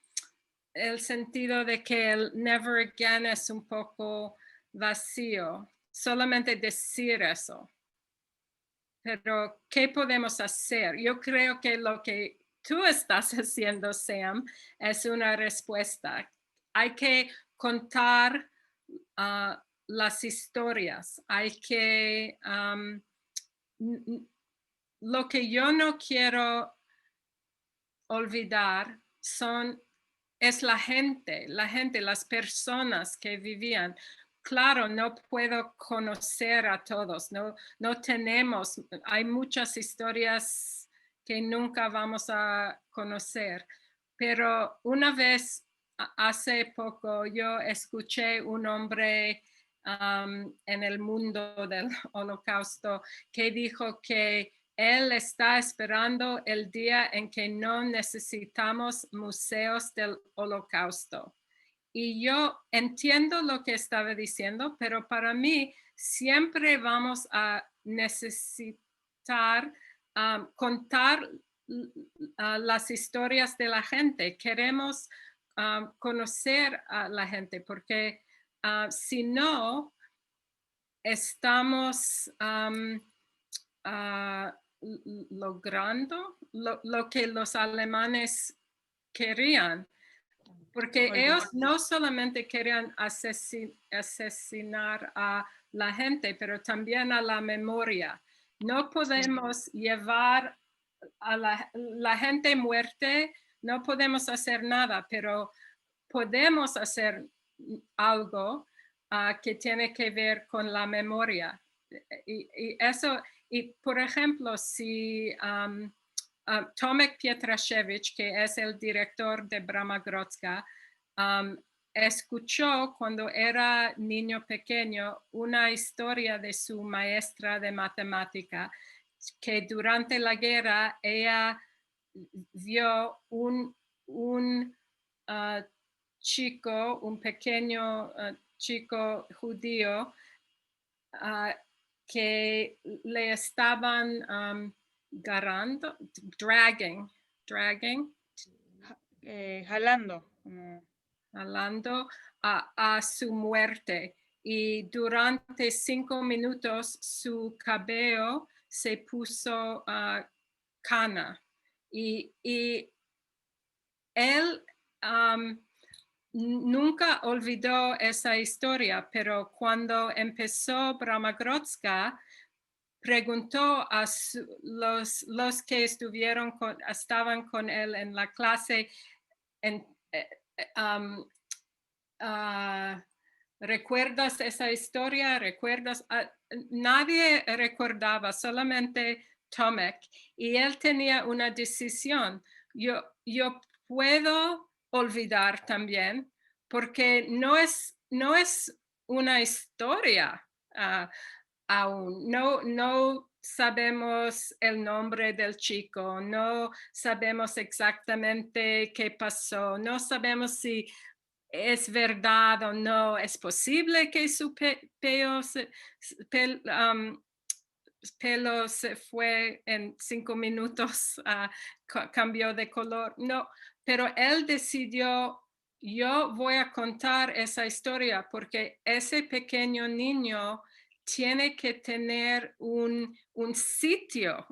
el sentido de que el never again es un poco vacío, solamente decir eso. Pero, ¿qué podemos hacer? Yo creo que lo que tú estás haciendo, Sam, es una respuesta. Hay que contar las historias. Hay que... lo que yo no quiero olvidar es la gente, las personas que vivían. Claro, no puedo conocer a todos, no tenemos, hay muchas historias que nunca vamos a conocer, pero una vez, hace poco, yo escuché un hombre en el mundo del Holocausto que dijo que él está esperando el día en que no necesitamos museos del Holocausto. Y yo entiendo lo que estaba diciendo, pero para mí siempre vamos a necesitar contar las historias de la gente. Queremos conocer a la gente porque si no, estamos logrando lo que los alemanes querían, porque ellos no solamente querían asesinar a la gente, pero también a la memoria. No podemos llevar a la gente muerte, no podemos hacer nada, pero podemos hacer algo que tiene que ver con la memoria. Y eso, y por ejemplo, si Tomek Pietraszewicz, que es el director de Brahma Grodska, escuchó cuando era niño pequeño una historia de su maestra de matemática, que durante la guerra ella vio un chico, un pequeño chico judío que le estaban Garando, dragging, Jalando. jalando a su muerte. Y durante 5 minutos su cabello se puso cana. Y él nunca olvidó esa historia, pero cuando empezó Brahmagrotska, preguntó a los que estaban con él en la clase, ¿recuerdas esa historia? ¿Recuerdas? Nadie recordaba, solamente Tomek. Y él tenía una decisión. Yo puedo olvidar también, porque no es una historia aún. No sabemos el nombre del chico, no sabemos exactamente qué pasó, no sabemos si es verdad o no. Es posible que su pelo se fue en 5 minutos, cambió de color. No, pero él decidió, yo voy a contar esa historia porque ese pequeño niño tiene que tener un sitio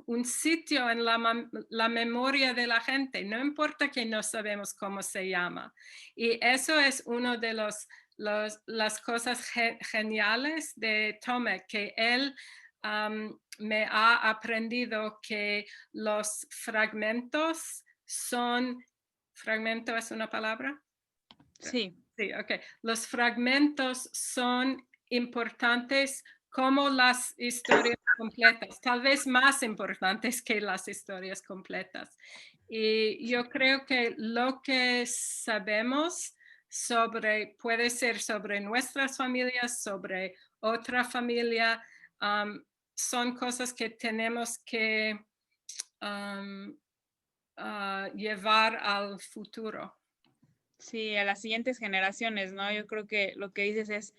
en la memoria de la gente. No importa que no sabemos cómo se llama. Y eso es uno de las cosas geniales de Tomek, que él me ha aprendido que los fragmentos son... ¿Fragmento es una palabra? Sí. Sí, ok. Los fragmentos son importantes como las historias completas, tal vez más importantes que las historias completas. Y yo creo que lo que sabemos puede ser sobre nuestras familias, sobre otra familia, son cosas que tenemos que llevar al futuro. Sí, a las siguientes generaciones, ¿no? Yo creo que lo que dices es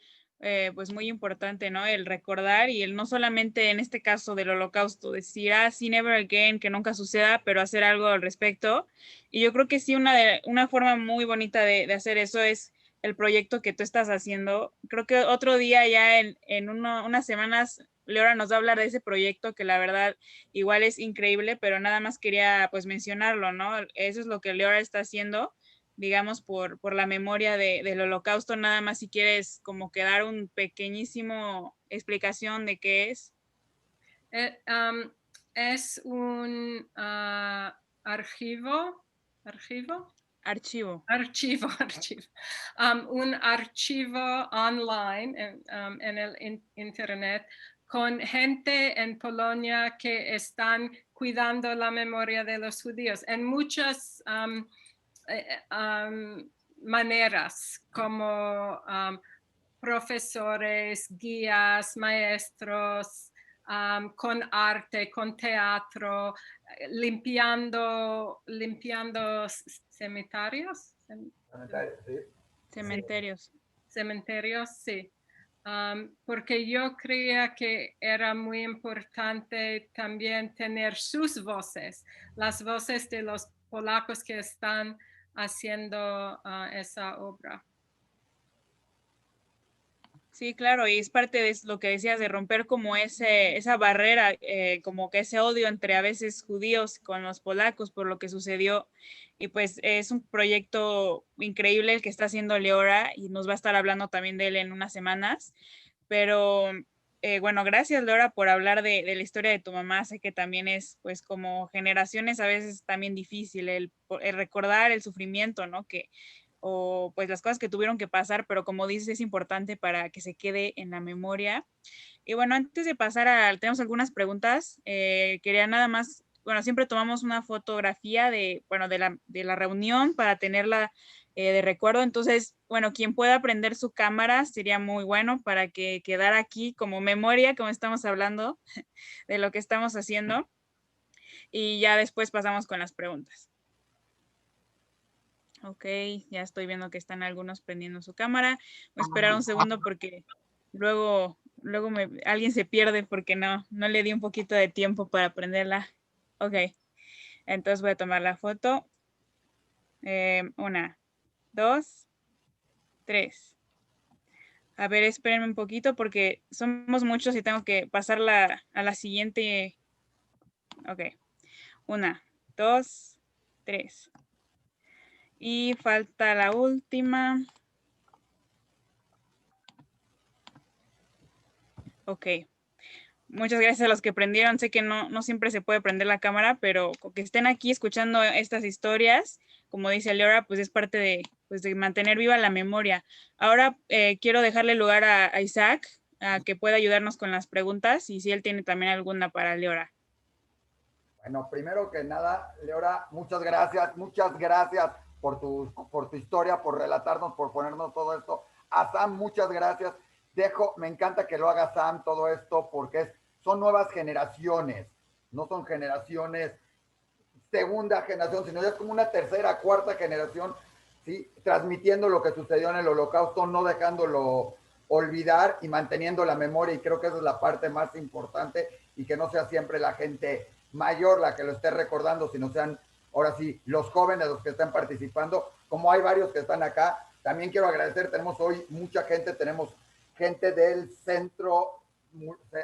pues muy importante, ¿no? El recordar y el no solamente en este caso del holocausto, decir, sí, never again, que nunca suceda, pero hacer algo al respecto. Y yo creo que sí, una forma muy bonita de hacer eso es el proyecto que tú estás haciendo. Creo que otro día ya en unas semanas Leora nos va a hablar de ese proyecto que la verdad igual es increíble, pero nada más quería pues mencionarlo, ¿no? Eso es lo que Leora está haciendo, digamos, por la memoria del holocausto. Nada más si quieres como que dar un pequeñísimo explicación de qué es. Es un archivo. Un archivo online en el internet con gente en Polonia que están cuidando la memoria de los judíos en muchas maneras, como profesores, guías, maestros, con arte, con teatro, limpiando cementerios. Cementerios, sí. Porque yo creía que era muy importante también tener sus voces, las voces de los polacos que están haciendo esa obra. Sí, claro, y es parte de lo que decías, de romper como esa barrera, como que ese odio entre a veces judíos con los polacos por lo que sucedió. Y pues es un proyecto increíble el que está haciendo Leora y nos va a estar hablando también de él en unas semanas. Pero bueno, gracias Leora por hablar de la historia de tu mamá. Sé que también es pues como generaciones a veces también difícil el recordar el sufrimiento, ¿no? O pues las cosas que tuvieron que pasar, pero como dices, es importante para que se quede en la memoria. Y bueno, antes de pasar tenemos algunas preguntas, quería nada más, bueno, siempre tomamos una fotografía bueno, de la reunión para tenerla de recuerdo. Entonces, bueno, quien pueda prender su cámara sería muy bueno para que quedara aquí como memoria, como estamos hablando de lo que estamos haciendo. Y ya después pasamos con las preguntas. Ok, ya estoy viendo que están algunos prendiendo su cámara. Voy a esperar un segundo porque luego alguien se pierde porque no le di un poquito de tiempo para prenderla. Ok, entonces voy a tomar la foto. 1, 2, 3. A ver, espérenme un poquito porque somos muchos y tengo que pasarla a la siguiente. Ok, 1, 2, 3. Y falta la última. Ok. Muchas gracias a los que prendieron. Sé que no siempre se puede prender la cámara, pero con que estén aquí escuchando estas historias, como dice Leora, pues es parte de, pues de mantener viva la memoria. Ahora quiero dejarle lugar a Isaac, a que pueda ayudarnos con las preguntas y si él tiene también alguna para Leora. Bueno, primero que nada, Leora, muchas gracias por tu historia, por relatarnos, por ponernos todo esto. A Sam, muchas gracias. Me encanta que lo haga Sam todo esto porque son nuevas generaciones, no son generaciones, segunda generación, sino ya es como una tercera, cuarta generación, ¿sí? Transmitiendo lo que sucedió en el Holocausto, no dejándolo olvidar y manteniendo la memoria, y creo que esa es la parte más importante, y que no sea siempre la gente mayor la que lo esté recordando, sino sean ahora sí los jóvenes los que están participando, como hay varios que están acá. También quiero agradecer, tenemos hoy mucha gente, tenemos gente del centro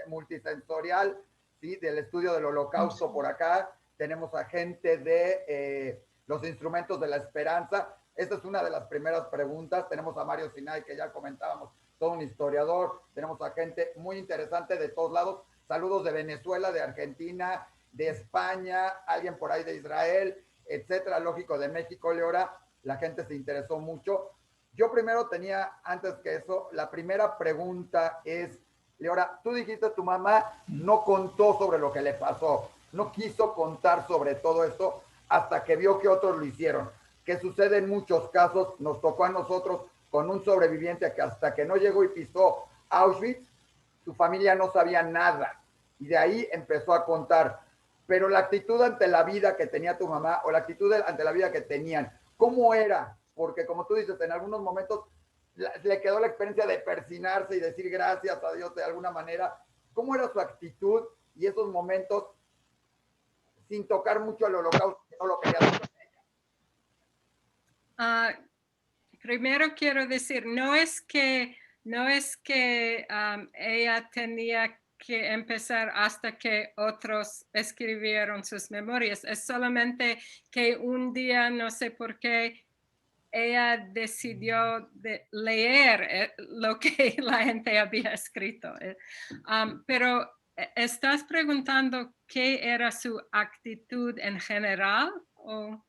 multisensorial, ¿sí? Del estudio del Holocausto por acá, tenemos a gente de los instrumentos de la esperanza. Esta es una de las primeras preguntas. Tenemos a Mario Sinay, que ya comentábamos, todo un historiador. Tenemos a gente muy interesante de todos lados. Saludos de Venezuela, de Argentina, de España, alguien por ahí de Israel, etcétera. Lógico, de México, Leora. La gente se interesó mucho. Yo primero tenía, antes que eso, la primera pregunta es, Leora, tú dijiste tu mamá no contó sobre lo que le pasó, no quiso contar sobre todo esto hasta que vio que otros lo hicieron, que sucede en muchos casos. Nos tocó a nosotros con un sobreviviente que hasta que no llegó y pisó Auschwitz, su familia no sabía nada, y de ahí empezó a contar. Pero la actitud ante la vida que tenía tu mamá, o la actitud ante la vida que tenían, ¿cómo era? Porque como tú dices, en algunos momentos le quedó la experiencia de persinarse y decir gracias a Dios de alguna manera. ¿Cómo era su actitud y esos momentos sin tocar mucho el Holocausto, que no lo quería hacer? Primero quiero decir, no es que ella tenía que empezar hasta que otros escribieron sus memorias. Es solamente que un día, no sé por qué, ella decidió de leer lo que la gente había escrito. Pero ¿estás preguntando qué era su actitud en general? ¿O?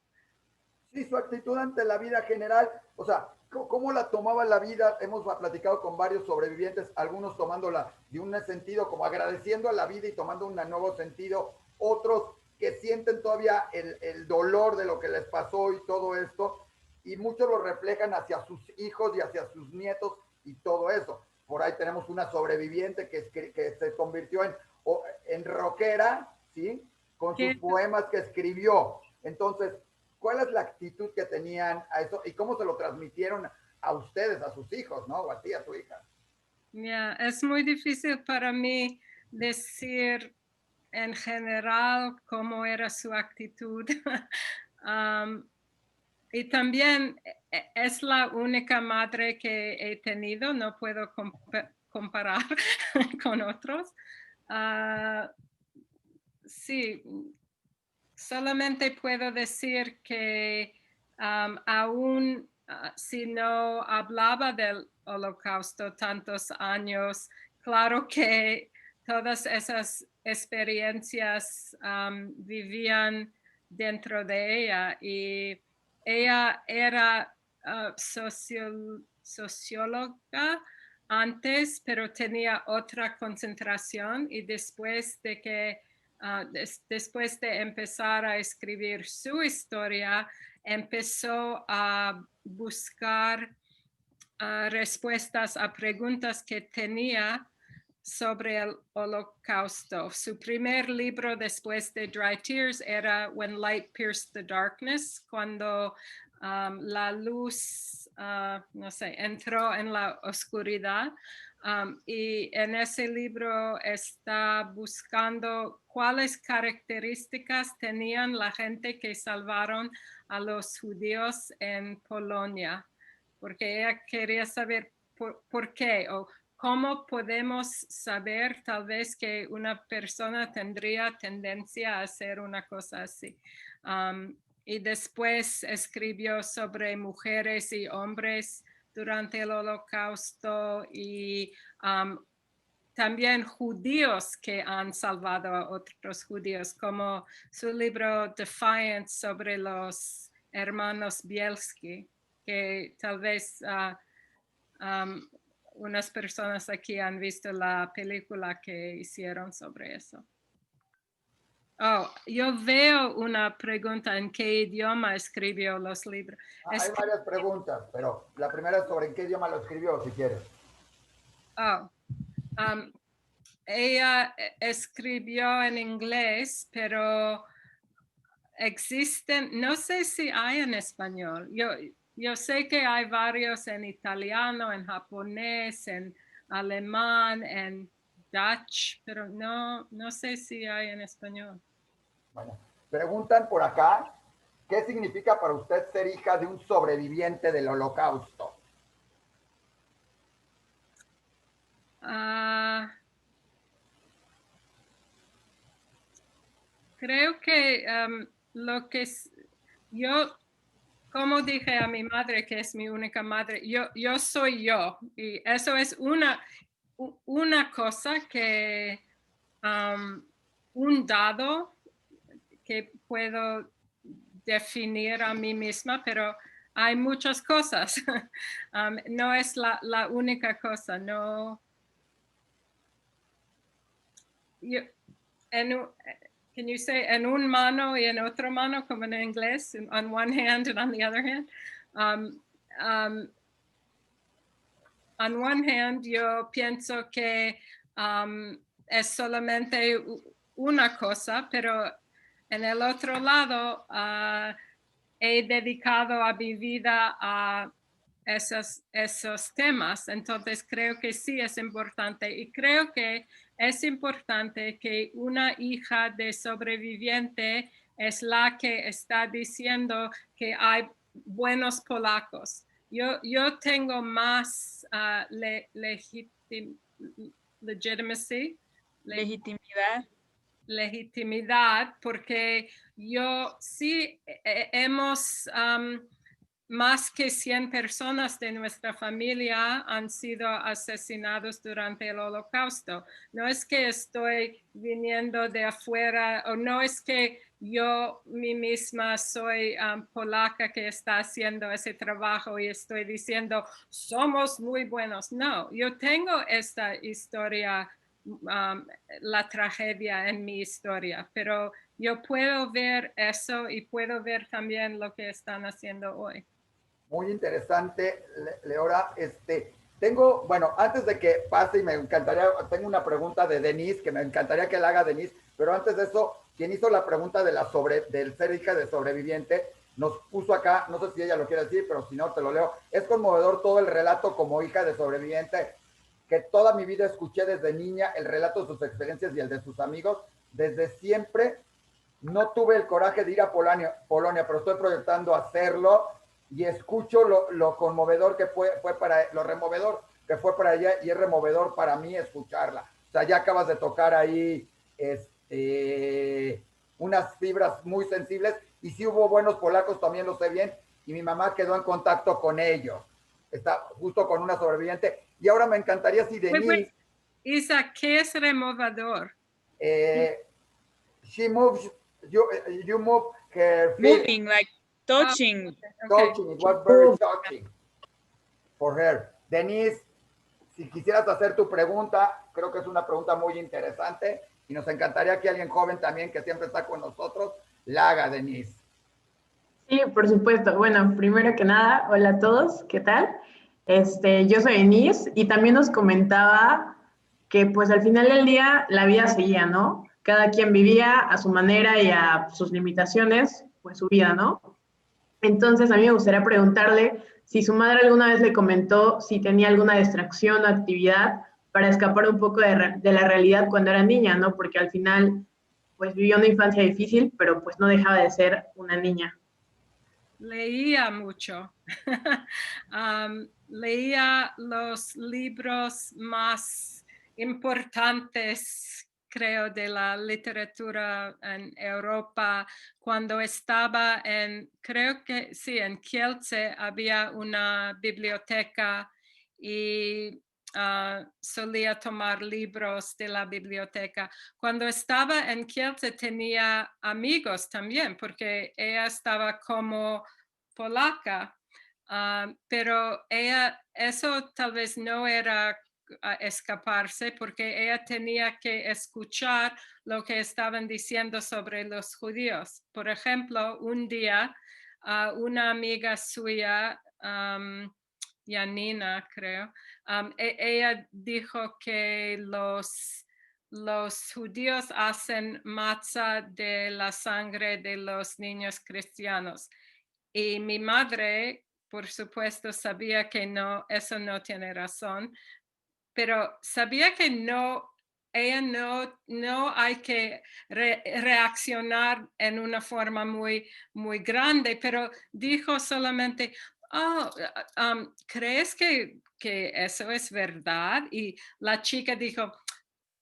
Sí, su actitud ante la vida general, o sea, cómo la tomaba la vida. Hemos platicado con varios sobrevivientes, algunos tomándola de un sentido como agradeciendo a la vida y tomando un nuevo sentido, otros que sienten todavía el dolor de lo que les pasó y todo esto, y muchos lo reflejan hacia sus hijos y hacia sus nietos y todo eso. Por ahí tenemos una sobreviviente que se convirtió en rockera, ¿sí? Con sus poemas que escribió. Entonces, ¿cuál es la actitud que tenían a eso y cómo se lo transmitieron a ustedes, a sus hijos, ¿no? O a ti, a tu hija. Yeah, es muy difícil para mí decir en general cómo era su actitud. Y también es la única madre que he tenido, no puedo comparar con otros. Sí, solamente puedo decir que aún si no hablaba del Holocausto tantos años, claro que todas esas experiencias vivían dentro de ella, y ella era socióloga antes, pero tenía otra concentración, y después de que después de empezar a escribir su historia, empezó a buscar respuestas a preguntas que tenía sobre el Holocausto. Su primer libro después de Dry Tears era When Light Pierced the Darkness, cuando la luz, no sé, entró en la oscuridad. Y en ese libro está buscando cuáles características tenían la gente que salvaron a los judíos en Polonia, porque ella quería saber por qué o cómo podemos saber tal vez que una persona tendría tendencia a hacer una cosa así. Y después escribió sobre mujeres y hombres durante el Holocausto y también judíos que han salvado a otros judíos, como su libro Defiant sobre los hermanos Bielski, que tal vez unas personas aquí han visto la película que hicieron sobre eso. Oh, yo veo una pregunta en qué idioma escribió los libros. Hay varias preguntas, pero la primera es sobre en qué idioma lo escribió, si quieres. Oh, ella escribió en inglés, pero existen, no sé si hay en español. Yo sé que hay varios en italiano, en japonés, en alemán, en Dutch, pero no sé si hay en español. Bueno, preguntan por acá, ¿qué significa para usted ser hija de un sobreviviente del Holocausto? Creo que lo que yo, como dije a mi madre, que es mi única madre, yo soy yo. Y eso es una cosa que, un dado que puedo definir a mí misma, pero hay muchas cosas. No es la única cosa, no. Can you say en un mano y en otro mano, como en inglés, on one hand and on the other hand? On one hand, yo pienso que es solamente una cosa, pero en el otro lado he dedicado a mi vida a esos temas. Entonces creo que sí es importante y creo que es importante que una hija de sobreviviente es la que está diciendo que hay buenos polacos. Yo tengo más legitimidad porque yo sí hemos más que 100 personas de nuestra familia han sido asesinados durante el Holocausto. No es que estoy viniendo de afuera o no es que yo misma soy polaca que está haciendo ese trabajo y estoy diciendo somos muy buenos. No, yo tengo esta historia, la tragedia en mi historia, pero yo puedo ver eso y puedo ver también lo que están haciendo hoy. Muy interesante, Leora. Tengo, bueno, antes de que pase y me encantaría, tengo una pregunta de Denise, que me encantaría que la haga Denise, pero antes de eso, quien hizo la pregunta de del ser hija de sobreviviente, nos puso acá, no sé si ella lo quiere decir, pero si no, te lo leo. Es conmovedor todo el relato como hija de sobreviviente, que toda mi vida escuché desde niña el relato de sus experiencias y el de sus amigos. Desde siempre no tuve el coraje de ir a Polonia, pero estoy proyectando hacerlo. Y escucho lo conmovedor que fue para, lo removedor que fue para ella y es removedor para mí escucharla. O sea, ya acabas de tocar ahí unas fibras muy sensibles y sí hubo buenos polacos, también lo sé bien, y mi mamá quedó en contacto con ellos. Está justo con una sobreviviente. Y ahora me encantaría si Denise... Isa, ¿qué es removedor? She moves, you move her feet. Moving, like touching. Okay. Touching, it was very touching for her. Denise, si quisieras hacer tu pregunta, creo que es una pregunta muy interesante y nos encantaría que alguien joven también, que siempre está con nosotros, la haga, Denise. Sí, por supuesto. Bueno, primero que nada, hola a todos, ¿qué tal? Yo soy Denise y también nos comentaba que pues al final del día la vida seguía, ¿no? Cada quien vivía a su manera y a sus limitaciones, pues su vida, ¿no? Entonces, a mí me gustaría preguntarle si su madre alguna vez le comentó si tenía alguna distracción o actividad para escapar un poco de la realidad cuando era niña, ¿no? Porque al final, pues vivió una infancia difícil, pero pues no dejaba de ser una niña. Leía mucho. Leía los libros más importantes, creo, de la literatura en Europa. Cuando estaba creo que sí, en Kielce había una biblioteca y solía tomar libros de la biblioteca. Cuando estaba en Kielce tenía amigos también, porque ella estaba como polaca, pero eso tal vez no era escaparse, porque ella tenía que escuchar lo que estaban diciendo sobre los judíos. Por ejemplo, un día una amiga suya, Janina, creo, ella dijo que los judíos hacen matzah de la sangre de los niños cristianos. Y mi madre, por supuesto, sabía que no, eso no tiene razón, pero sabía que ella no hay que reaccionar en una forma muy, muy grande, pero dijo solamente, ¿crees que eso es verdad? Y la chica dijo,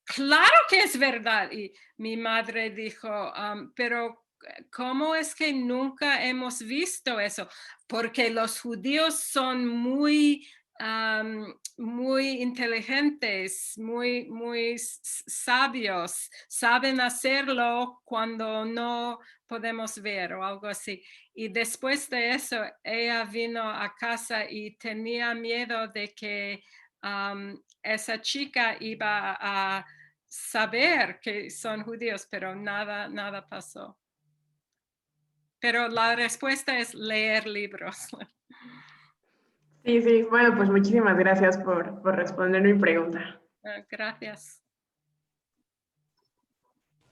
claro que es verdad. Y mi madre dijo, pero ¿cómo es que nunca hemos visto eso? Porque los judíos son muy muy inteligentes, muy sabios, saben hacerlo cuando no podemos ver o algo así. Y después de eso, ella vino a casa y tenía miedo de que esa chica iba a saber que son judíos, pero nada pasó. Pero la respuesta es leer libros. Sí, sí, bueno, pues muchísimas gracias por responder mi pregunta. Gracias.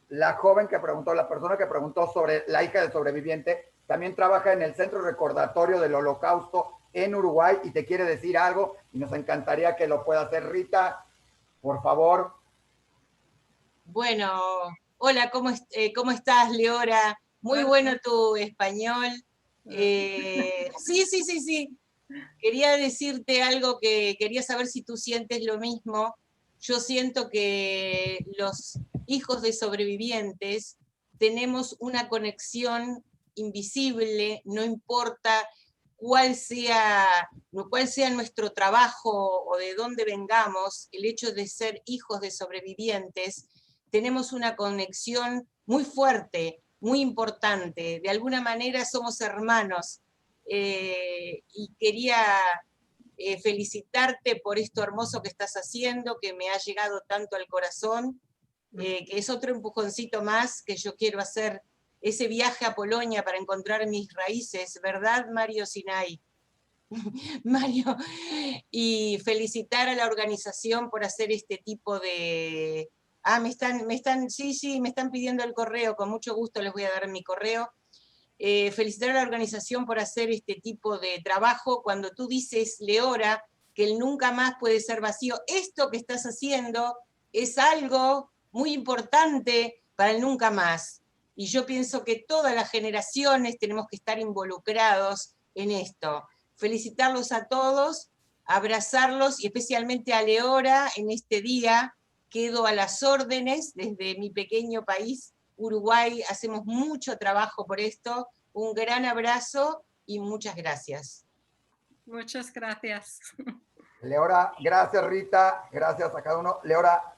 La joven que preguntó, la persona que preguntó sobre la hija del sobreviviente, también trabaja en el Centro Recordatorio del Holocausto en Uruguay y te quiere decir algo y nos encantaría que lo pueda hacer. Rita, por favor. Bueno, hola, ¿cómo estás, Leora? Muy bueno tu español. Sí. Quería decirte algo que quería saber si tú sientes lo mismo. Yo siento que los hijos de sobrevivientes tenemos una conexión invisible, no importa cuál sea nuestro trabajo o de dónde vengamos, el hecho de ser hijos de sobrevivientes, tenemos una conexión muy fuerte, muy importante. De alguna manera somos hermanos. Y quería felicitarte por esto hermoso que estás haciendo, que me ha llegado tanto al corazón, que es otro empujoncito más que yo quiero hacer ese viaje a Polonia para encontrar mis raíces, ¿verdad, Mario Sinai? Mario, y felicitar a la organización por hacer este tipo de... me están pidiendo el correo, con mucho gusto les voy a dar mi correo. Felicitar a la organización por hacer este tipo de trabajo. Cuando tú dices, Leora, que el nunca más puede ser vacío, esto que estás haciendo es algo muy importante para el nunca más. Y yo pienso que todas las generaciones tenemos que estar involucrados en esto. Felicitarlos a todos, abrazarlos y especialmente a Leora en este día. Quedo a las órdenes desde mi pequeño país, Uruguay. Hacemos mucho trabajo por esto. Un gran abrazo y muchas gracias. Muchas gracias. Leora, gracias Rita, gracias a cada uno. Leora,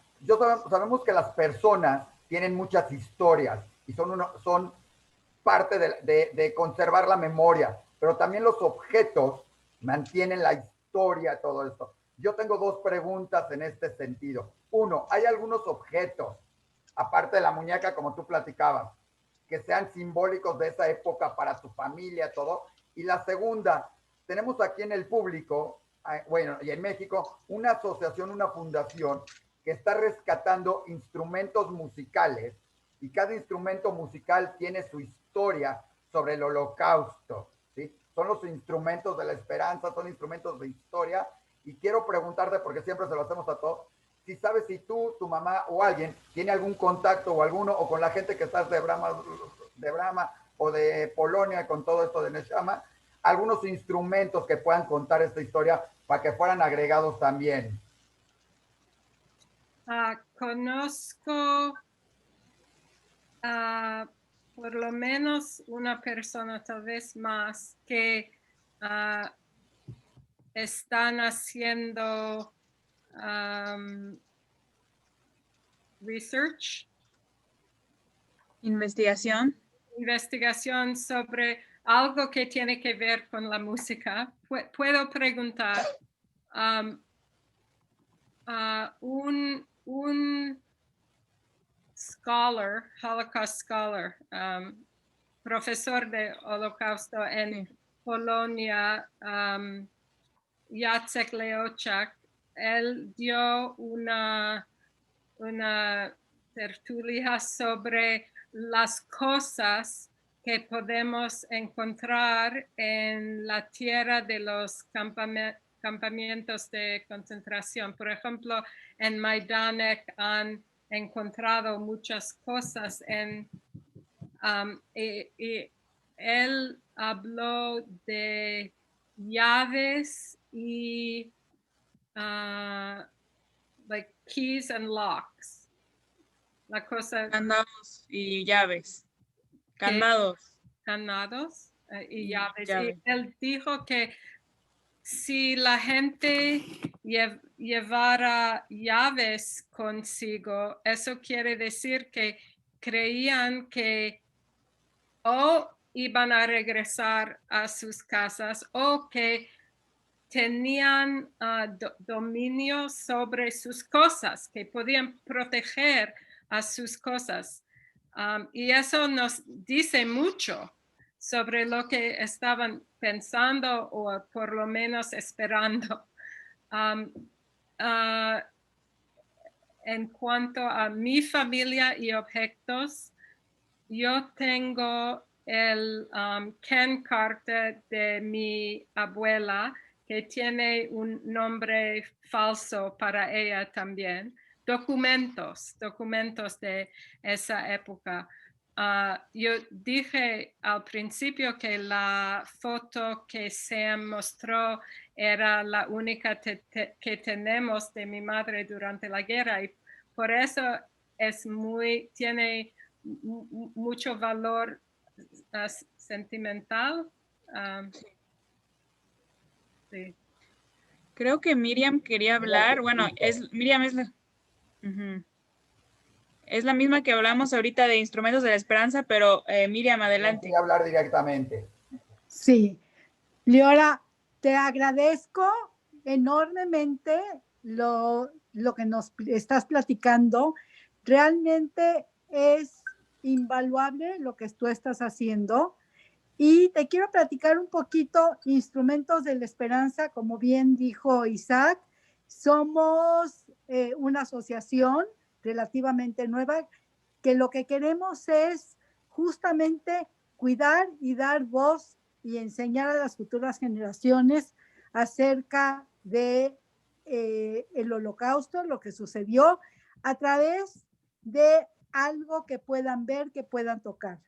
sabemos que las personas tienen muchas historias y son parte de conservar la memoria, pero también los objetos mantienen la historia, todo esto. Yo tengo dos preguntas en este sentido. Uno, ¿hay algunos objetos, aparte de la muñeca, como tú platicabas, que sean simbólicos de esa época para tu familia, todo? Y la segunda, tenemos aquí en el público, bueno, y en México, una asociación, una fundación que está rescatando instrumentos musicales y cada instrumento musical tiene su historia sobre el Holocausto, ¿sí? son los instrumentos de la esperanza, son instrumentos de historia. Y quiero preguntarte, porque siempre se lo hacemos a todos, si sabes si tú, tu mamá o alguien tiene algún contacto o alguno, o con la gente que estás de Brahma o de Polonia con todo esto de Neshama, algunos instrumentos que puedan contar esta historia para que fueran agregados también. Conozco por lo menos una persona, tal vez más, que están haciendo research. Investigación sobre algo que tiene que ver con la música. Puedo preguntar, un scholar, Holocaust scholar, profesor de Holocausto en Polonia, Jacek Leochak, él dio una tertulia sobre las cosas que podemos encontrar en la tierra de los campamentos de concentración. Por ejemplo, en Majdanek han encontrado muchas cosas y él habló de llaves y like keys and locks. La cosa. Candados y llaves. Candados. Candados y llaves. Llaves. Y él dijo que si la gente llevara llaves consigo, eso quiere decir que creían que o iban a regresar a sus casas o que tenían dominio sobre sus cosas, que podían proteger a sus cosas. Y eso nos dice mucho sobre lo que estaban pensando o por lo menos esperando. En cuanto a mi familia y objetos, yo tengo el Ken Carter de mi abuela, que tiene un nombre falso para ella también. Documentos de esa época. Yo dije al principio que la foto que Sam mostró era la única que tenemos de mi madre durante la guerra, y por eso tiene mucho valor sentimental. Sí. Creo que Miriam quería hablar. Bueno, Miriam es la... Es la misma que hablamos ahorita de Instrumentos de la Esperanza, pero Miriam, adelante. Voy a hablar directamente. Sí. Leora, te agradezco enormemente lo que nos estás platicando. Realmente es invaluable lo que tú estás haciendo. Y te quiero platicar un poquito, Instrumentos de la Esperanza, como bien dijo Isaac, somos una asociación relativamente nueva, que lo que queremos es justamente cuidar y dar voz y enseñar a las futuras generaciones acerca de el Holocausto, lo que sucedió, a través de algo que puedan ver, que puedan tocar.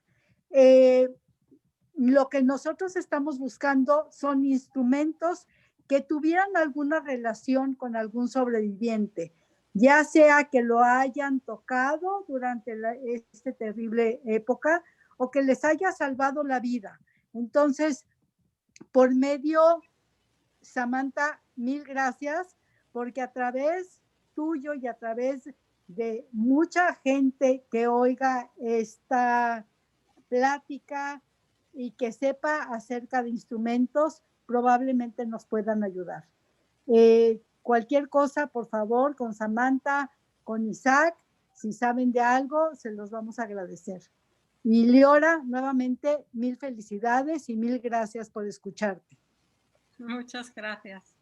Lo que nosotros estamos buscando son instrumentos que tuvieran alguna relación con algún sobreviviente, ya sea que lo hayan tocado durante esta terrible época o que les haya salvado la vida. Entonces, por medio, Samantha, mil gracias, porque a través tuyo y a través de mucha gente que oiga esta plática y que sepa acerca de instrumentos, probablemente nos puedan ayudar. Cualquier cosa, por favor, con Samantha, con Isaac, si saben de algo, se los vamos a agradecer. Y Leora, nuevamente, mil felicidades y mil gracias por escucharte. Muchas gracias.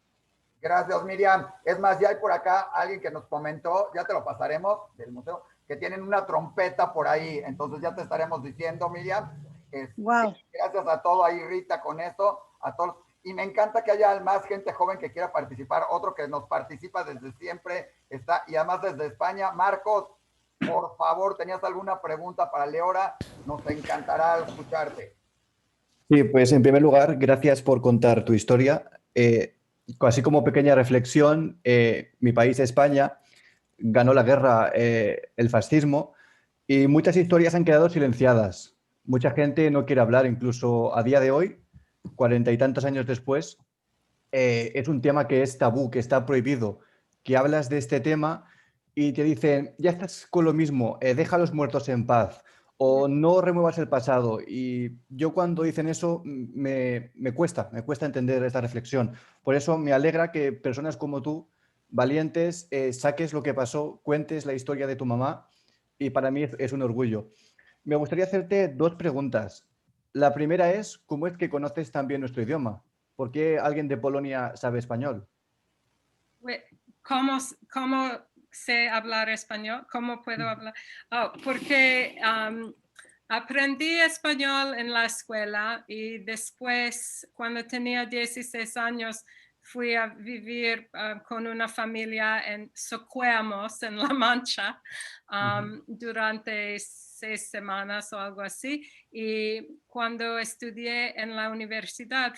Gracias, Miriam. Es más, ya hay por acá alguien que nos comentó, ya te lo pasaremos del museo, que tienen una trompeta por ahí, entonces ya te estaremos diciendo, Miriam. Wow. Gracias a todo ahí, Rita, con esto. a todos. Y me encanta que haya más gente joven que quiera participar, otro que nos participa desde siempre, está, y además desde España. Marcos, por favor, ¿tenías alguna pregunta para Leora? Nos encantará escucharte. Sí, pues en primer lugar, gracias por contar tu historia. Así como pequeña reflexión, mi país, España, ganó la guerra el fascismo y muchas historias han quedado silenciadas. Mucha gente no quiere hablar, incluso a día de hoy, 40 y tantos años después, es un tema que es tabú, que está prohibido, que hablas de este tema y te dicen, ya estás con lo mismo, deja a los muertos en paz o no remuevas el pasado. Y yo cuando dicen eso me cuesta entender esta reflexión. Por eso me alegra que personas como tú, valientes, saques lo que pasó, cuentes la historia de tu mamá y para mí es un orgullo. Me gustaría hacerte dos preguntas. La primera es, ¿cómo es que conoces también nuestro idioma? ¿Por qué alguien de Polonia sabe español? ¿Cómo sé hablar español? ¿Cómo puedo hablar? Oh, porque aprendí español en la escuela y después, cuando tenía 16 años, fui a vivir con una familia en Socuéllamos, en La Mancha, durante 6 semanas o algo así. Y cuando estudié en la universidad,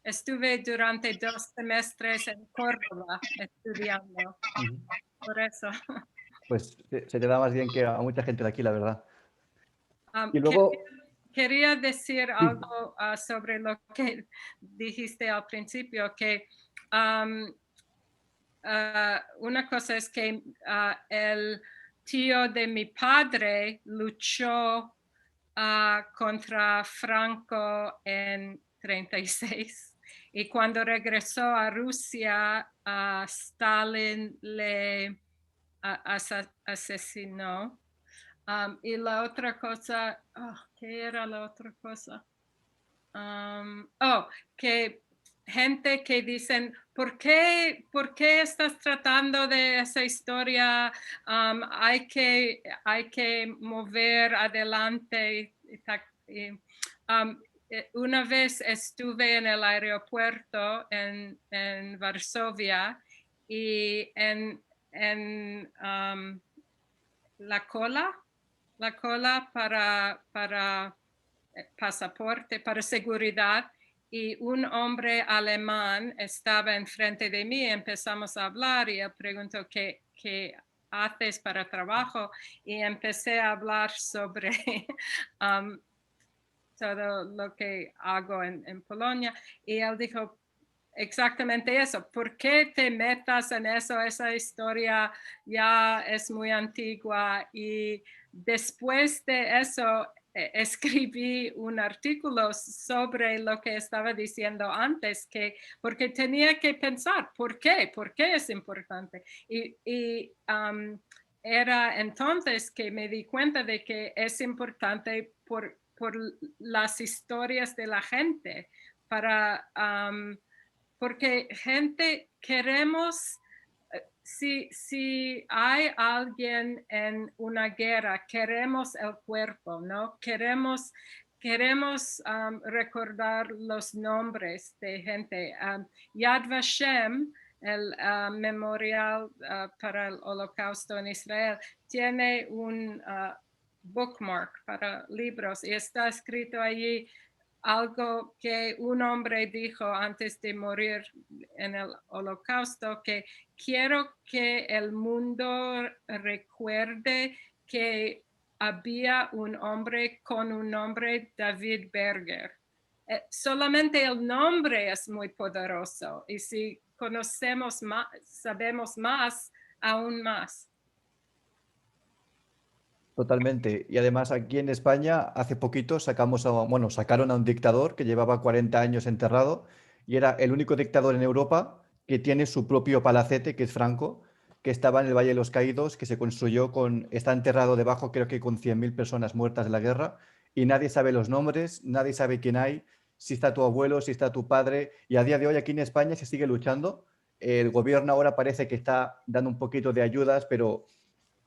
estuve durante 2 semestres en Córdoba estudiando. Por eso. Pues se te da más bien que a mucha gente de aquí, la verdad. Y Quería, luego... quería decir algo sobre lo que dijiste al principio, que una cosa es que el tío de mi padre luchó contra Franco en 36 y cuando regresó a Rusia, Stalin le asesinó. Y la otra cosa, ¿qué era la otra cosa? Que gente que dicen, ¿por qué estás tratando de esa historia? Hay que mover adelante. Una vez estuve en el aeropuerto en Varsovia y en la cola para pasaporte, para seguridad, y un hombre alemán estaba enfrente de mí, empezamos a hablar y él preguntó qué haces para trabajo y empecé a hablar sobre todo lo que hago en Polonia y él dijo exactamente eso, ¿por qué te metas en eso? Esa historia ya es muy antigua y después de eso escribí un artículo sobre lo que estaba diciendo antes, porque tenía que pensar, ¿por qué? ¿Por qué es importante? Y era entonces que me di cuenta de que es importante por las historias de la gente, porque gente queremos, si hay alguien en una guerra, queremos el cuerpo, ¿no? Queremos recordar los nombres de gente. Yad Vashem, el memorial para el Holocausto en Israel, tiene un bookmark para libros y está escrito allí algo que un hombre dijo antes de morir en el Holocausto, que quiero que el mundo recuerde que había un hombre con un nombre, David Berger. Solamente el nombre es muy poderoso y si conocemos más, sabemos más, aún más. Totalmente. Y además aquí en España hace poquito sacaron a un dictador que llevaba 40 años enterrado y era el único dictador en Europa que tiene su propio palacete, que es Franco, que estaba en el Valle de los Caídos, que se construyó está enterrado debajo, creo que con 100.000 personas muertas de la guerra y nadie sabe los nombres, nadie sabe quién hay, si está tu abuelo, si está tu padre y a día de hoy aquí en España se sigue luchando. El gobierno ahora parece que está dando un poquito de ayudas, pero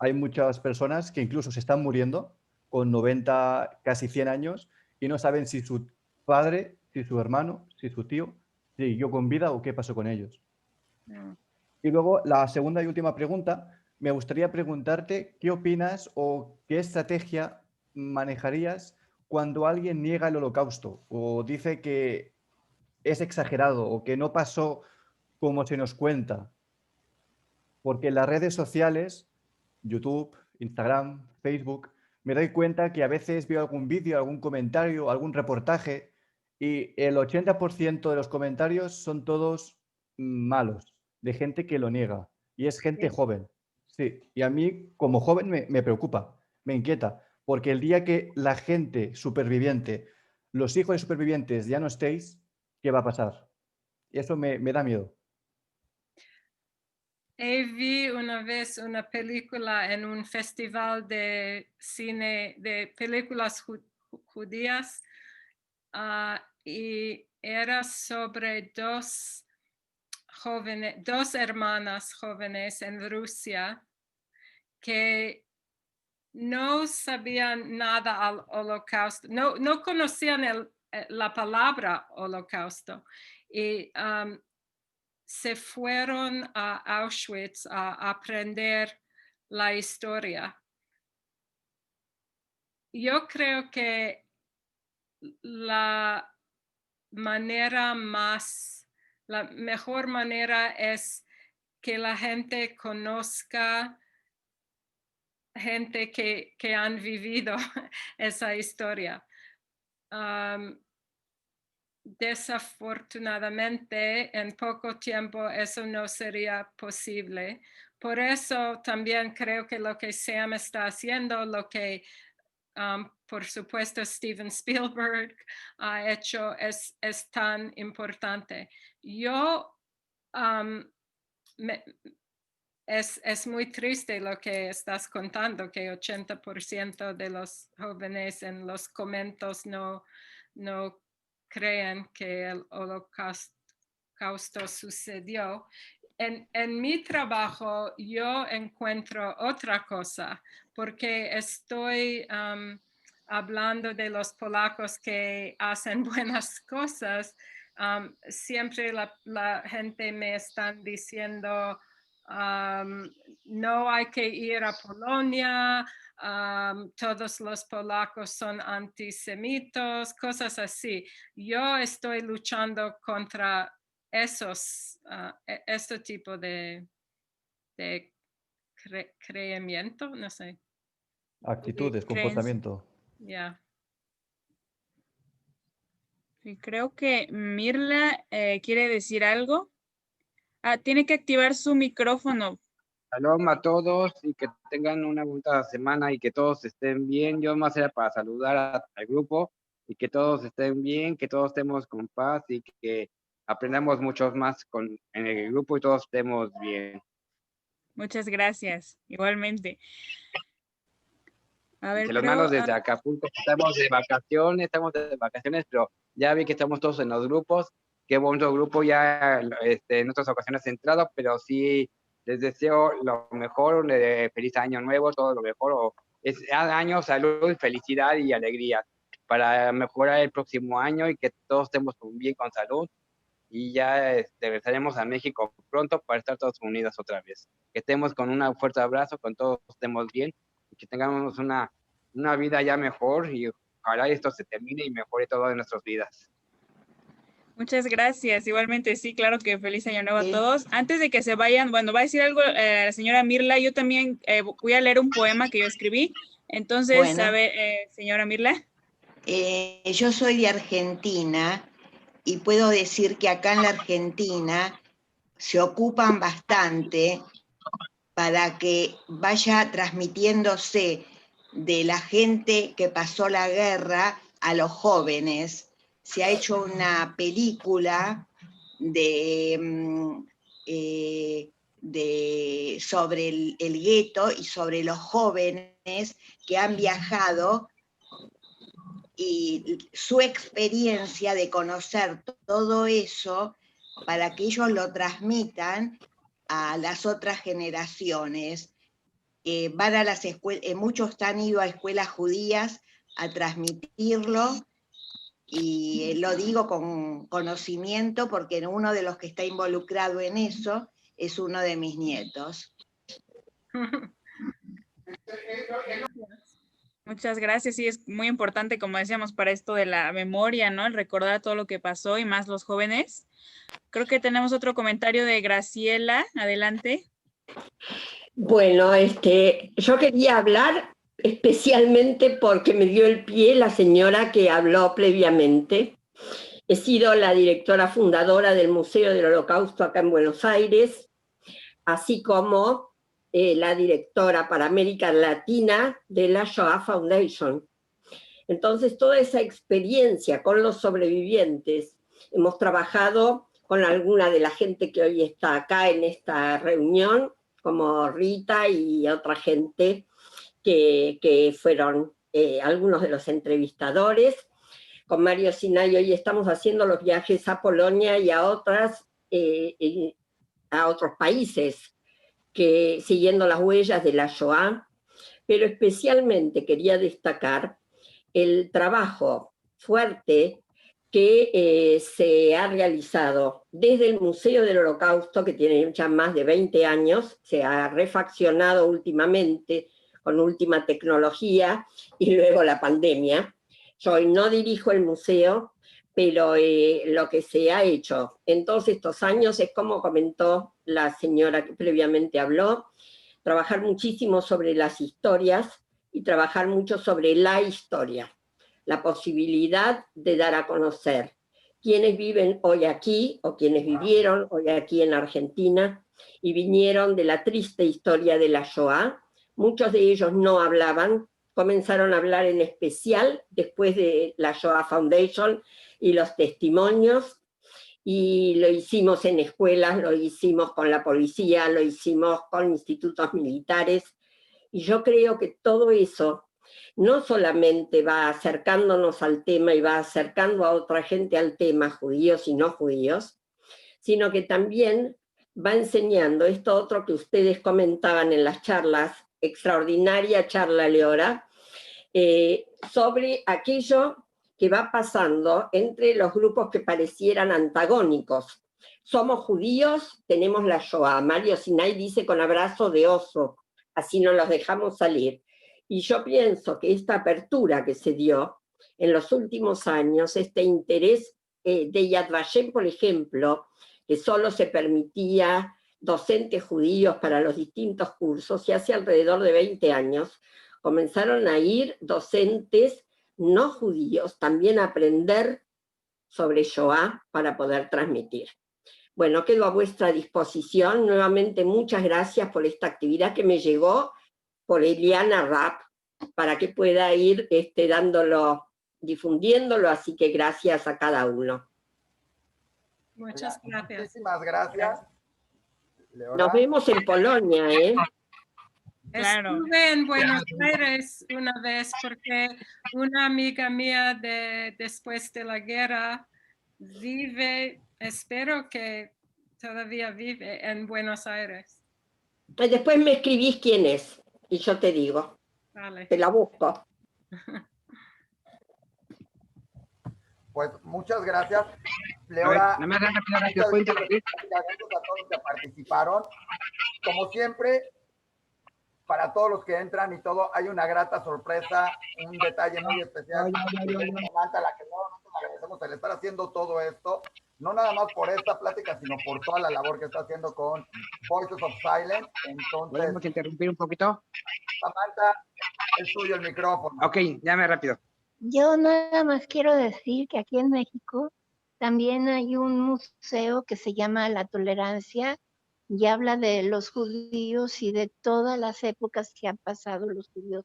hay muchas personas que incluso se están muriendo con 90, casi 100 años y no saben si su padre, si su hermano, si su tío, siguió con vida o qué pasó con ellos. Mm. Y luego, la segunda y última pregunta, me gustaría preguntarte qué opinas o qué estrategia manejarías cuando alguien niega el Holocausto o dice que es exagerado o que no pasó como se nos cuenta. Porque en las redes sociales, YouTube, Instagram, Facebook, me doy cuenta que a veces veo algún vídeo, algún comentario, algún reportaje y el 80% de los comentarios son todos malos, de gente que lo niega. Y es gente Sí. joven. Sí, y a mí como joven me preocupa, me inquieta, porque el día que la gente superviviente, los hijos de supervivientes ya no estéis, ¿qué va a pasar? Y eso me da miedo. Vi una vez una película en un festival de cine de películas judías y era sobre dos hermanas jóvenes en Rusia que no sabían nada al holocausto, no conocían la palabra holocausto y se fueron a Auschwitz a aprender la historia. Yo creo que la mejor manera es que la gente conozca gente que han vivido esa historia. Desafortunadamente, en poco tiempo eso no sería posible. Por eso también creo que lo que Sam está haciendo, lo que por supuesto Steven Spielberg ha hecho es tan importante. Es muy triste lo que estás contando, que 80% de los jóvenes en los conventos no creen que el holocausto sucedió. En mi trabajo yo encuentro otra cosa, porque estoy hablando de los polacos que hacen buenas cosas. Siempre la gente me está diciendo no hay que ir a Polonia, todos los polacos son antisemitas, cosas así. Yo estoy luchando contra este tipo de creimiento, no sé. Actitudes, Creencia. comportamiento. Yeah. Sí, creo que Mirla quiere decir algo. Tiene que activar su micrófono. Shalom a todos y que tengan una bonita semana y que todos estén bien. Yo más era para saludar al grupo y que todos estén bien, que todos estemos con paz y que aprendamos mucho más en el grupo y todos estemos bien. Muchas gracias, igualmente. A ver, Se los mando desde Acapulco. Estamos de vacaciones, pero ya vi que estamos todos en los grupos. Qué bonito grupo ya en otras ocasiones entrado, pero sí les deseo lo mejor, feliz año nuevo, todo lo mejor. Año, salud, felicidad y alegría para mejorar el próximo año y que todos estemos bien con salud. Y ya regresaremos a México pronto para estar todos unidos otra vez. Que estemos con un fuerte abrazo, con todos estemos bien y que tengamos una vida ya mejor y ojalá esto se termine y mejore todo en nuestras vidas. Muchas gracias. Igualmente, sí, claro que feliz año nuevo a todos. Antes de que se vayan, bueno, va a decir algo la señora Mirla. Yo también voy a leer un poema que yo escribí. Entonces, bueno, a ver, señora Mirla. Yo soy de Argentina y puedo decir que acá en la Argentina se ocupan bastante para que vaya transmitiéndose de la gente que pasó la guerra a los jóvenes. Se ha hecho una película sobre el gueto y sobre los jóvenes que han viajado y su experiencia de conocer todo eso para que ellos lo transmitan a las otras generaciones. Van a las escuelas, muchos han ido a escuelas judías a transmitirlo y lo digo con conocimiento porque uno de los que está involucrado en eso es uno de mis nietos. Muchas gracias. Sí, es muy importante, como decíamos, para esto de la memoria, ¿no? El recordar todo lo que pasó y más los jóvenes. Creo que tenemos otro comentario de Graciela. Adelante. Bueno, yo quería hablar especialmente porque me dio el pie la señora que habló previamente. He sido la directora fundadora del Museo del Holocausto acá en Buenos Aires, así como la directora para América Latina de la Shoah Foundation. Entonces, toda esa experiencia con los sobrevivientes, hemos trabajado con alguna de la gente que hoy está acá en esta reunión, como Rita y otra gente que fueron algunos de los entrevistadores. Con Mario Sinay hoy estamos haciendo los viajes a Polonia y a otros países, siguiendo las huellas de la Shoah, pero especialmente quería destacar el trabajo fuerte que se ha realizado desde el Museo del Holocausto, que tiene ya más de 20 años, se ha refaccionado últimamente con última tecnología y luego la pandemia. Yo hoy no dirijo el museo, pero lo que se ha hecho en todos estos años es, como comentó la señora que previamente habló, trabajar muchísimo sobre las historias y trabajar mucho sobre la historia, la posibilidad de dar a conocer quienes viven hoy aquí o quienes vivieron hoy aquí en Argentina y vinieron de la triste historia de la Shoah. Muchos de ellos no hablaban, comenzaron a hablar en especial después de la Shoah Foundation y los testimonios, y lo hicimos en escuelas, lo hicimos con la policía, lo hicimos con institutos militares, y yo creo que todo eso no solamente va acercándonos al tema y va acercando a otra gente al tema, judíos y no judíos, sino que también va enseñando esto otro que ustedes comentaban en las charlas, extraordinaria charla, Leora, sobre aquello que va pasando entre los grupos que parecieran antagónicos. Somos judíos, tenemos la Shoah. Mario Sinay dice con abrazo de oso, así no los dejamos salir. Y yo pienso que esta apertura que se dio en los últimos años, este interés de Yad Vashem, por ejemplo, que solo se permitía docentes judíos para los distintos cursos, y hace alrededor de 20 años comenzaron a ir docentes no judíos también a aprender sobre Shoah para poder transmitir. Bueno, quedo a vuestra disposición. Nuevamente, muchas gracias por esta actividad que me llegó por Eliana Rapp, para que pueda ir difundiéndolo, así que gracias a cada uno. Muchas gracias. Muchísimas gracias, Leora. Nos vemos en Polonia, ¿eh? Claro. Estuve en Buenos Aires una vez porque una amiga mía después de la guerra vive, espero que todavía vive en Buenos Aires. Y después me escribís quién es y yo te digo. Vale. Te la busco. Pues muchas gracias, Leora. No me Gracias a todos que participaron. Como siempre, para todos los que entran y todo, hay una grata sorpresa, un detalle muy especial. Samantha, a la que nuevamente le agradecemos el estar haciendo todo esto, no nada más por esta plática, sino por toda la labor que está haciendo con Voices of Silence. Entonces, ¿podemos interrumpir un poquito? Samantha, es tuyo el micrófono. Ok, llame rápido. Yo nada más quiero decir que aquí en México también hay un museo que se llama La Tolerancia y habla de los judíos y de todas las épocas que han pasado los judíos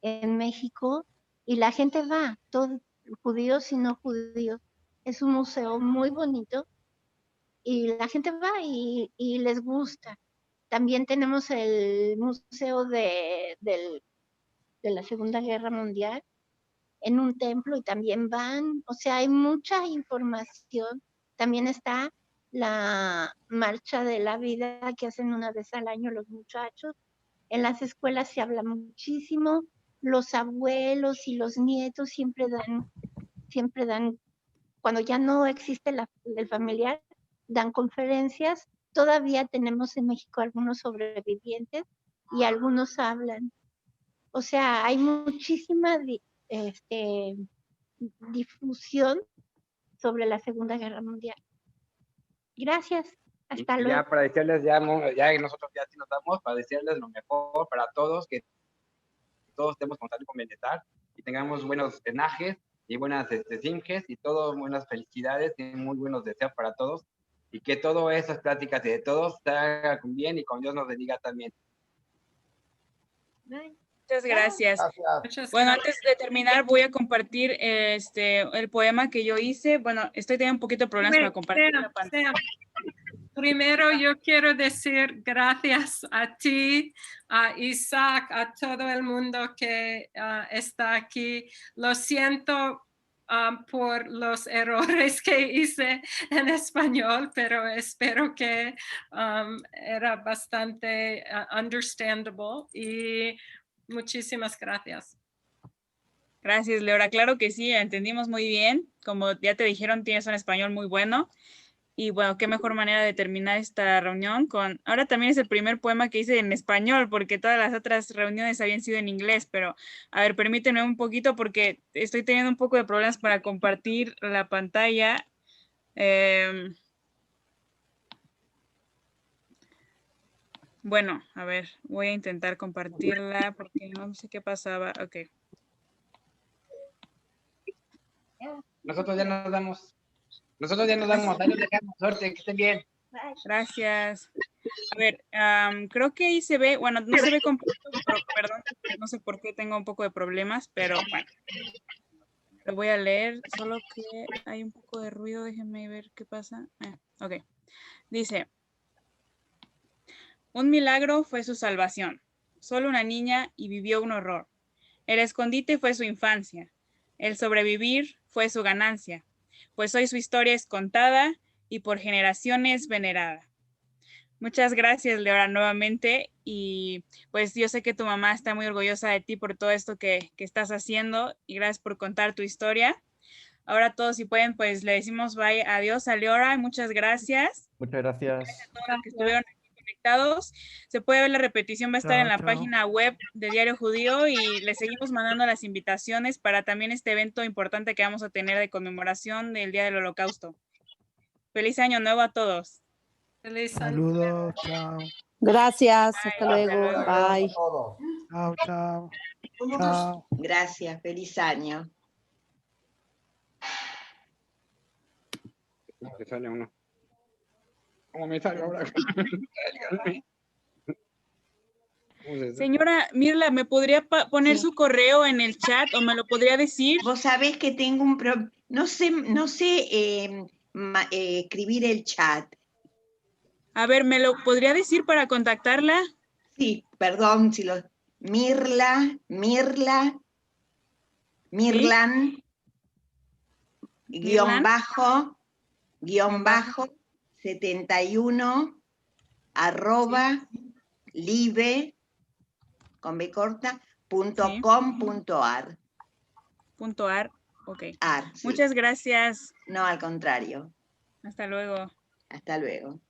en México, y la gente va, todos judíos y no judíos. Es un museo muy bonito y la gente va y les gusta. También tenemos el museo de la Segunda Guerra Mundial en un templo y también van, o sea, hay mucha información. También está la marcha de la vida que hacen una vez al año los muchachos. En las escuelas se habla muchísimo, los abuelos y los nietos siempre dan siempre dan, cuando ya no existe el familiar, dan conferencias. Todavía tenemos en México algunos sobrevivientes y algunos hablan. O sea, hay muchísima difusión sobre la Segunda Guerra Mundial. Gracias. Hasta luego. Ya para decirles, ya nosotros ya sí nos damos, para decirles lo mejor para todos, que todos estemos con salud, con bienestar y tengamos buenos cenajes y buenas singes y todo, buenas felicidades y muy buenos deseos para todos, y que todas esas pláticas de todos se hagan con bien y con Dios nos bendiga también. Muchas gracias. Gracias. Bueno, antes de terminar voy a compartir el poema que yo hice. Bueno, estoy teniendo un poquito de problemas para compartir la pantalla. Primero yo quiero decir gracias a ti, a Isaac, a todo el mundo que está aquí. Lo siento por los errores que hice en español, pero espero que era bastante understandable y muchísimas gracias. Gracias, Leora. Claro que sí, entendimos muy bien. Como ya te dijeron, tienes un español muy bueno. Y bueno, qué mejor manera de terminar esta reunión con... Ahora también es el primer poema que hice en español, porque todas las otras reuniones habían sido en inglés, pero a ver, permíteme un poquito porque estoy teniendo un poco de problemas para compartir la pantalla. Bueno, a ver, voy a intentar compartirla porque no sé qué pasaba. Ok. Nosotros ya nos damos. Ahí nos dejamos. Suerte, que estén bien. Gracias. A ver, creo que ahí se ve, bueno, no se ve completo, pero perdón, no sé por qué tengo un poco de problemas, pero bueno. Lo voy a leer, solo que hay un poco de ruido, déjenme ver qué pasa. Ok. Dice, un milagro fue su salvación. Solo una niña y vivió un horror. El escondite fue su infancia. El sobrevivir fue su ganancia. Pues hoy su historia es contada y por generaciones venerada. Muchas gracias, Leora, nuevamente. Y pues yo sé que tu mamá está muy orgullosa de ti por todo esto que estás haciendo y gracias por contar tu historia. Ahora todos, si pueden, pues le decimos bye, adiós a Leora. Muchas gracias. Muchas gracias. Gracias a todos los que estuvieron aquí conectados. Se puede ver la repetición, va a estar en la página web de Diario Judío y les seguimos mandando las invitaciones para también este evento importante que vamos a tener de conmemoración del Día del Holocausto. Feliz Año Nuevo a todos. Feliz Saludos, chao. Gracias, Bye, hasta luego. Bye. Chao, chao. Chao. Gracias, feliz año. ¿Qué sale uno? ¿Cómo me sale ahora? Señora Mirla, ¿me podría poner su correo en el chat o me lo podría decir? Vos sabés que tengo un problema, no sé escribir el chat. A ver, ¿me lo podría decir para contactarla? Sí, perdón, si lo... Mirlan, guión bajo, 71, @ live, con B corta, .com.ar. .ar, ok. Sí. Muchas gracias. No, al contrario. Hasta luego. Hasta luego.